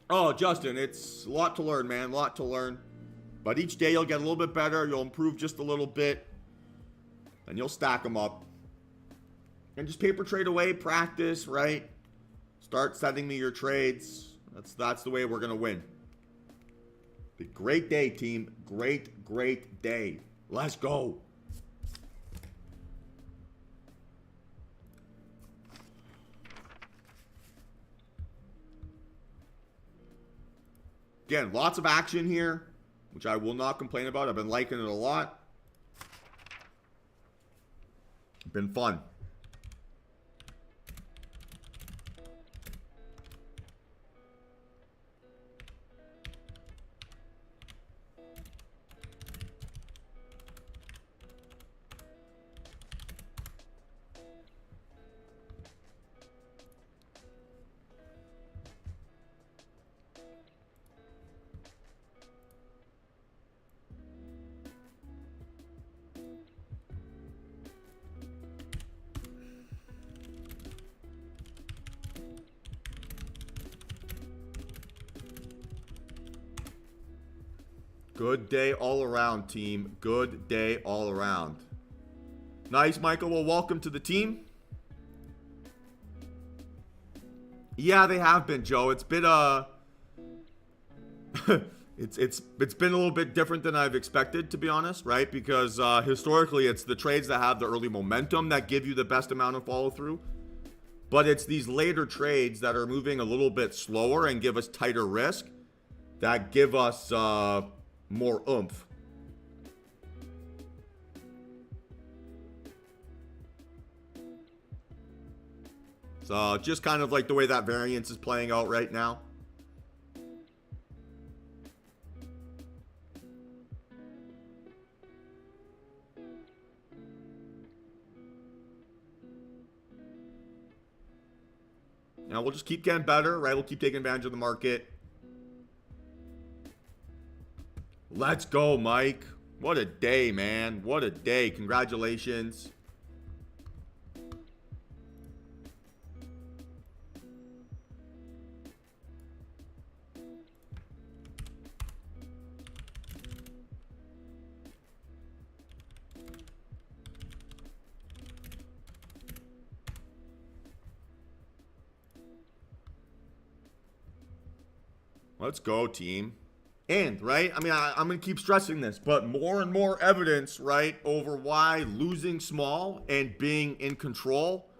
Oh, Justin, it's a lot to learn, man. A lot to learn. But each day you'll get a little bit better. You'll improve just a little bit. And you'll stack them up. And just paper trade away, practice, right? Start sending me your trades. That's the way we're going to win. A great day, team. Great day. Let's go. Again, lots of action here, which I will not complain about. I've been liking it a lot. Been fun. Good day all around, team. Good day all around. Nice, Michael. Well, welcome to the team. Yeah, they have been, Joe. It's been it's been a little bit different than I've expected, to be honest, right? Because historically, it's the trades that have the early momentum that give you the best amount of follow through. But it's these later trades that are moving a little bit slower and give us tighter risk that give us more oomph. So just kind of like the way that variance is playing out right now. Now we'll just keep getting better, right? We'll keep taking advantage of the market. Let's go, Mike. What a day, man. What a day. Congratulations. Let's go, team. And, right, I mean, I'm going to keep stressing this, but more and more evidence, right, over why losing small and being in control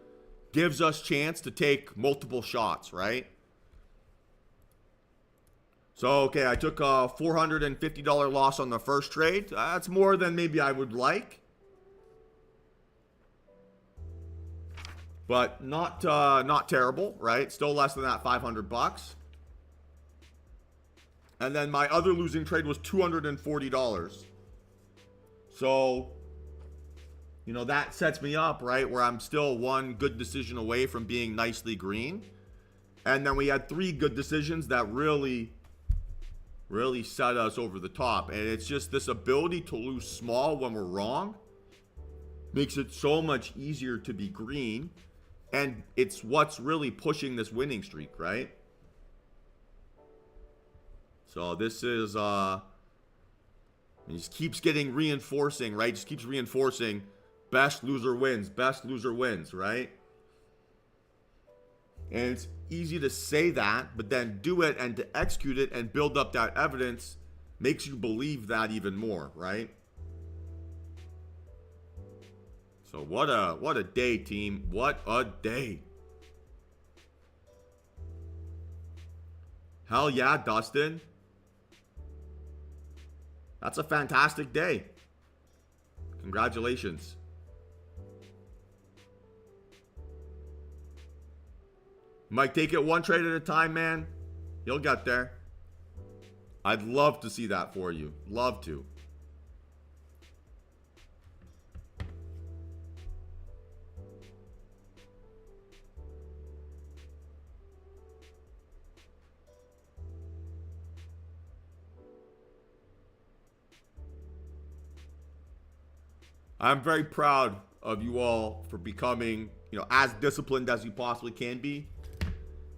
gives us chance to take multiple shots, right? So, okay, I took a $450 loss on the first trade. That's more than maybe I would like. But not terrible, right? Still less than that $500. And then my other losing trade was $240. So, you know, that sets me up, right, where I'm still one good decision away from being nicely green. And then we had 3 good decisions that really set us over the top. And it's just this ability to lose small when we're wrong makes it so much easier to be green. And it's what's really pushing this winning streak, right? So this is, it just keeps getting reinforcing, right? Just keeps reinforcing best loser wins, right? And it's easy to say that, but then do it and to execute it and build up that evidence makes you believe that even more, right? So what a day, team. What a day. Hell yeah, Dustin. That's a fantastic day. Congratulations. Mike, take it one trade at a time, man. You'll get there. I'd love to see that for you. Love to. I'm very proud of you all for becoming, as disciplined as you possibly can be.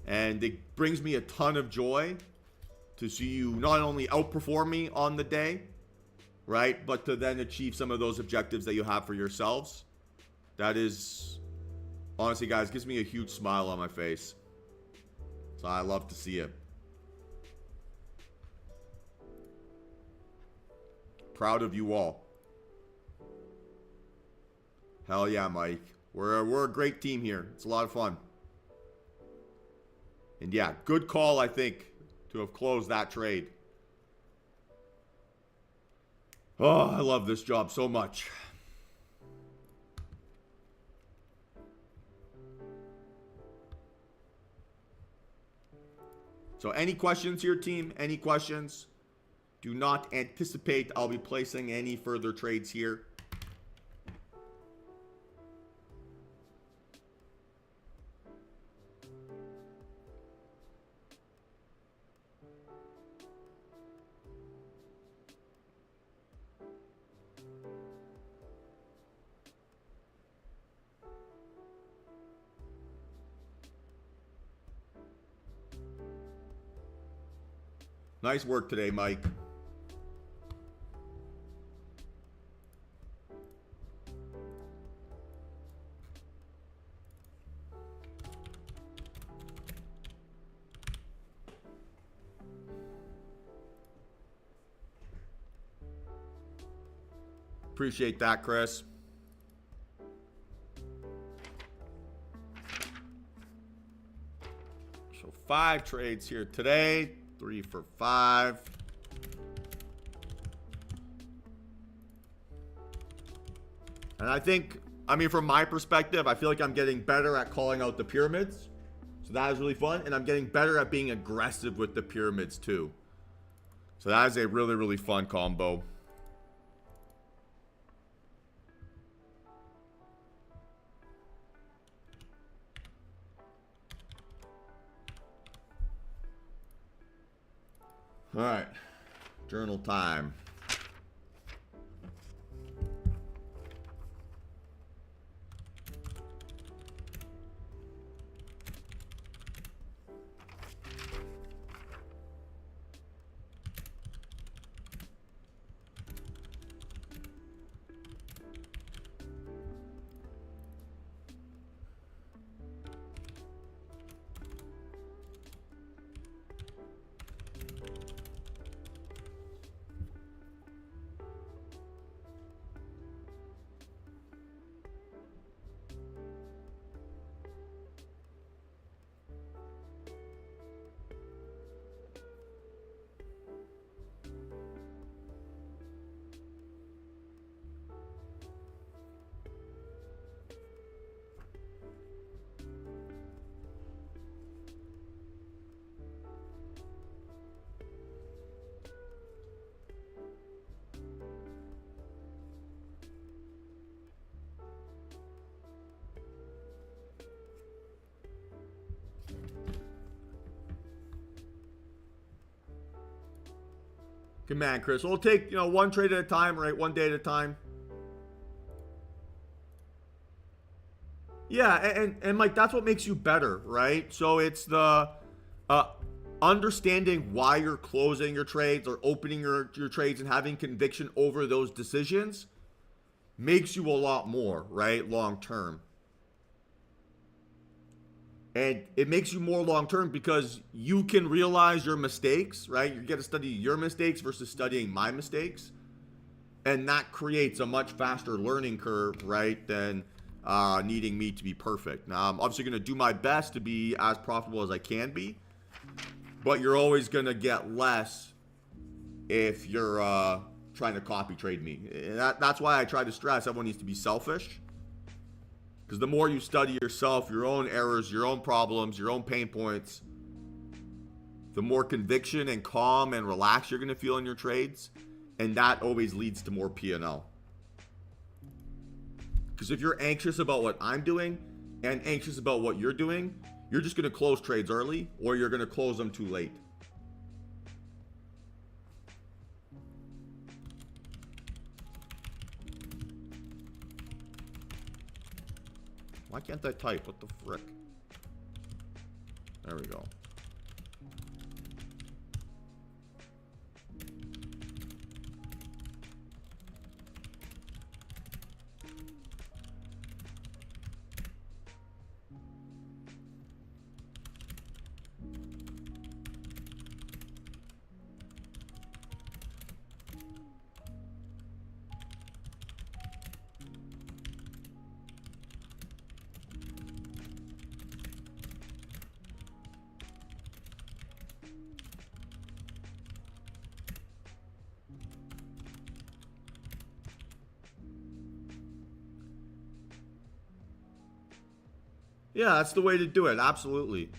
And it brings me a ton of joy to see you not only outperform me on the day, right, but to then achieve some of those objectives that you have for yourselves. That is, honestly, guys, gives me a huge smile on my face. So I love to see it. Proud of you all. Hell yeah, Mike. We're a great team here. It's a lot of fun. And yeah, good call, I think, to have closed that trade. Oh, I love this job so much. So any questions here, team? Any questions? Do not anticipate I'll be placing any further trades here. Nice work today, Mike. Appreciate that, Chris. So 5 trades here today. 3 for 5. And I think, from my perspective, I feel like I'm getting better at calling out the pyramids. So that is really fun. And I'm getting better at being aggressive with the pyramids too. So that is a really, really fun combo. All right, journal time. Good man, Chris. We'll take, one trade at a time, right? One day at a time. Yeah, and Mike, that's what makes you better, right? So it's the understanding why you're closing your trades or opening your trades and having conviction over those decisions makes you a lot more, right? Long term. And it makes you more long-term because you can realize your mistakes, right? You get to study your mistakes versus studying my mistakes. And that creates a much faster learning curve, right, than needing me to be perfect. Now, I'm obviously going to do my best to be as profitable as I can be. But you're always going to get less if you're trying to copy trade me. And that's why I try to stress everyone needs to be selfish. Because the more you study yourself, your own errors, your own problems, your own pain points, the more conviction and calm and relaxed you're going to feel in your trades. And that always leads to more P&L. Because if you're anxious about what I'm doing and anxious about what you're doing, you're just going to close trades early or you're going to close them too late. Why can't I type? What the frick? There we go. Yeah, that's the way to do it. Absolutely.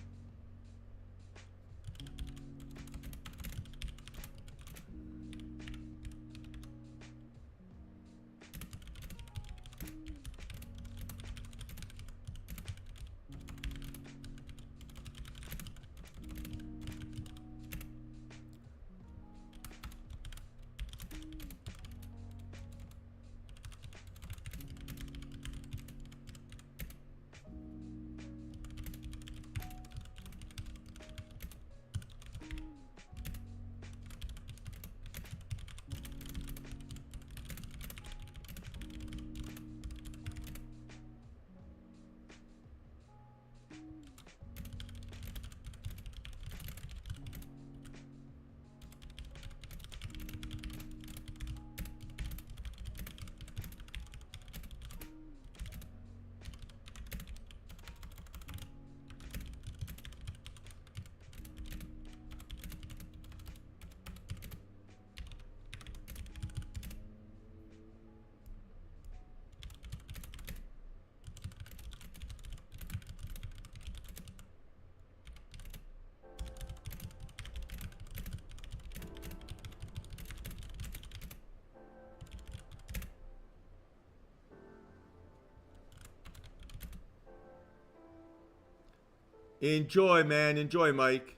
Enjoy, man. Enjoy, Mike.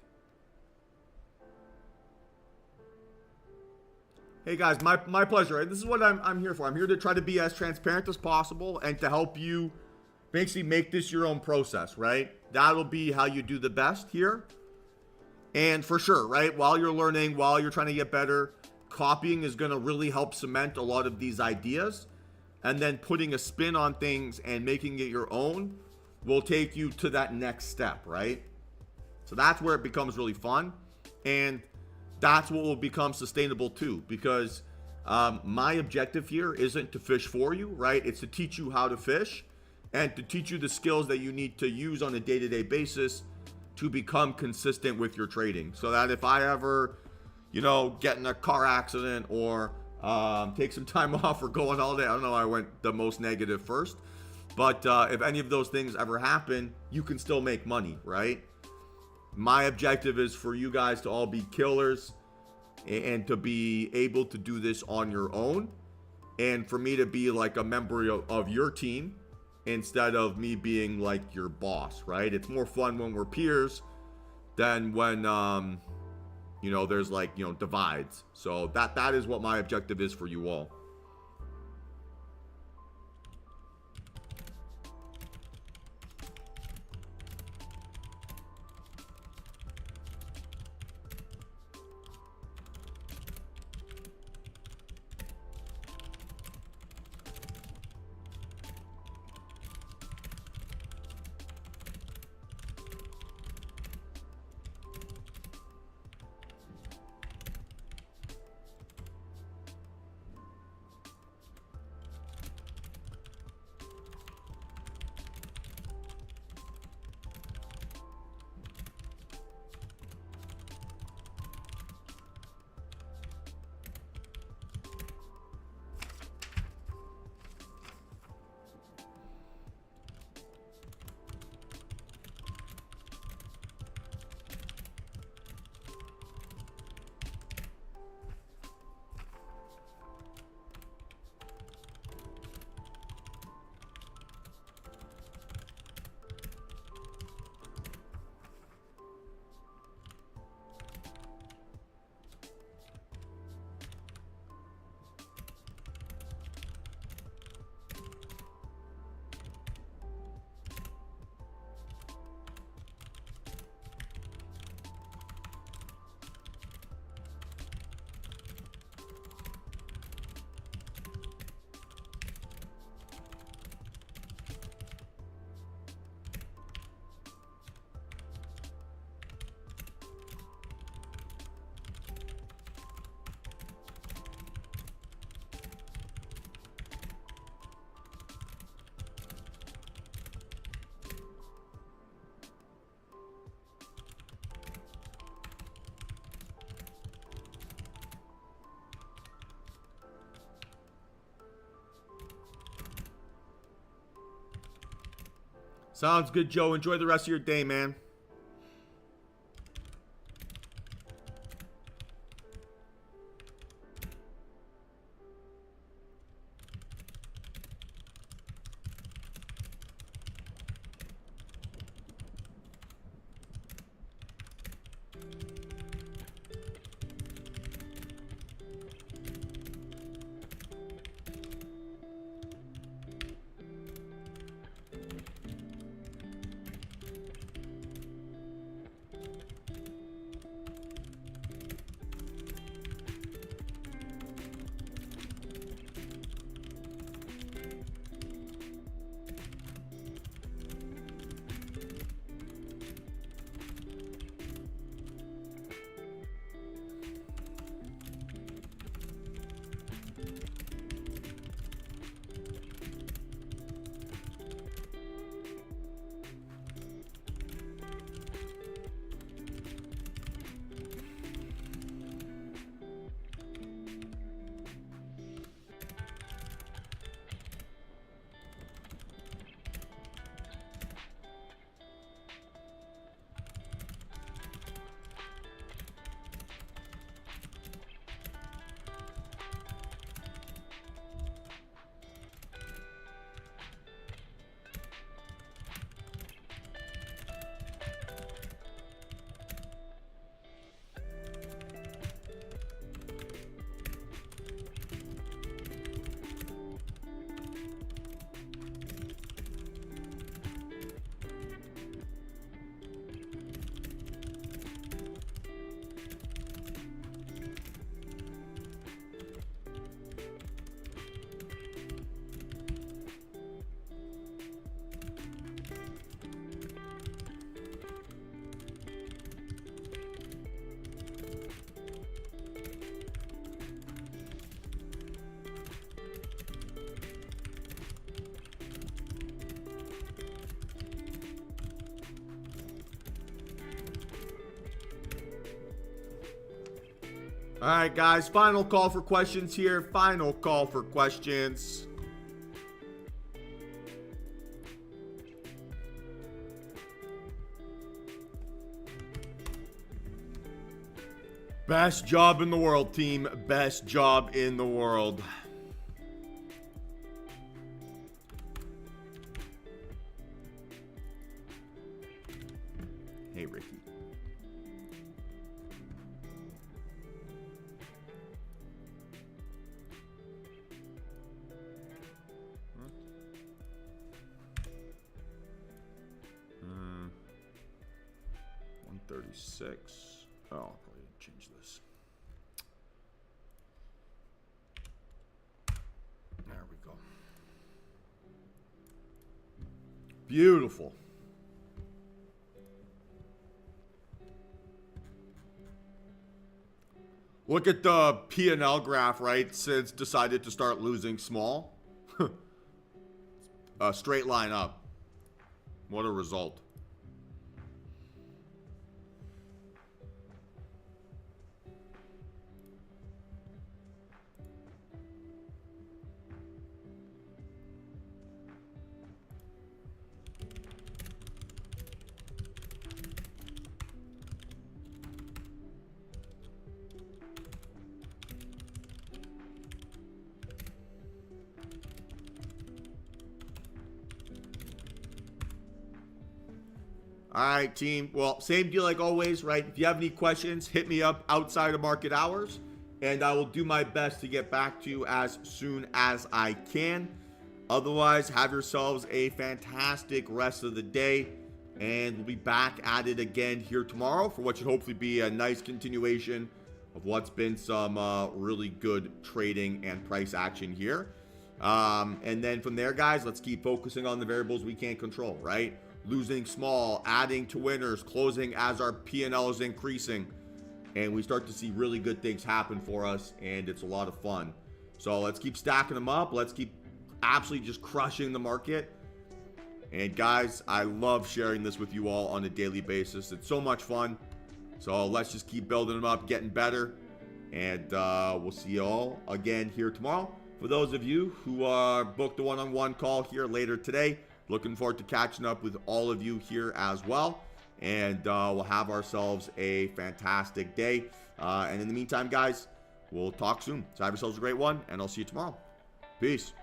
Hey guys, my pleasure. This is what I'm here for. I'm here to try to be as transparent as possible and to help you basically make this your own process, right? That'll be how you do the best here. And for sure, right? While you're learning, while you're trying to get better, copying is going to really help cement a lot of these ideas. And then putting a spin on things and making it your own will take you to that next step, right? So that's where it becomes really fun. And that's what will become sustainable too, because my objective here isn't to fish for you, right? It's to teach you how to fish and to teach you the skills that you need to use on a day-to-day basis to become consistent with your trading. So that if I ever, get in a car accident or take some time off or go on holiday, I don't know, I went the most negative first. But if any of those things ever happen, you can still make money, right? My objective is for you guys to all be killers and to be able to do this on your own. And for me to be like a member of your team instead of me being like your boss, right? It's more fun when we're peers than when, there's like, divides. So that is what my objective is for you all. Sounds good, Joe. Enjoy the rest of your day, man. All right, guys, final call for questions here. Final call for questions. Best job in the world, team. Best job in the world. Hey, Ricky. Huh? 136. Oh, I'll probably change this. There we go. Beautiful. Look at the P&L graph, right? Since decided to start losing small. A straight line up. What a result. All right, team. Well, same deal like always, right? If you have any questions, hit me up outside of market hours, and I will do my best to get back to you as soon as I can. Otherwise, have yourselves a fantastic rest of the day, and we'll be back at it again here tomorrow for what should hopefully be a nice continuation of what's been some really good trading and price action here. And then from there, guys, let's keep focusing on the variables we can't control, right? Losing small, adding to winners, closing as our P&L is increasing, and we start to see really good things happen for us, and it's a lot of fun. So let's keep stacking them up. Let's keep absolutely just crushing the market. And guys, I love sharing this with you all on a daily basis. It's so much fun. So let's just keep building them up, getting better, and we'll see you all again here tomorrow. For those of you who are booked a one-on-one call here later today, looking forward to catching up with all of you here as well. And we'll have ourselves a fantastic day. And in the meantime, guys, we'll talk soon. So have yourselves a great one, and I'll see you tomorrow. Peace.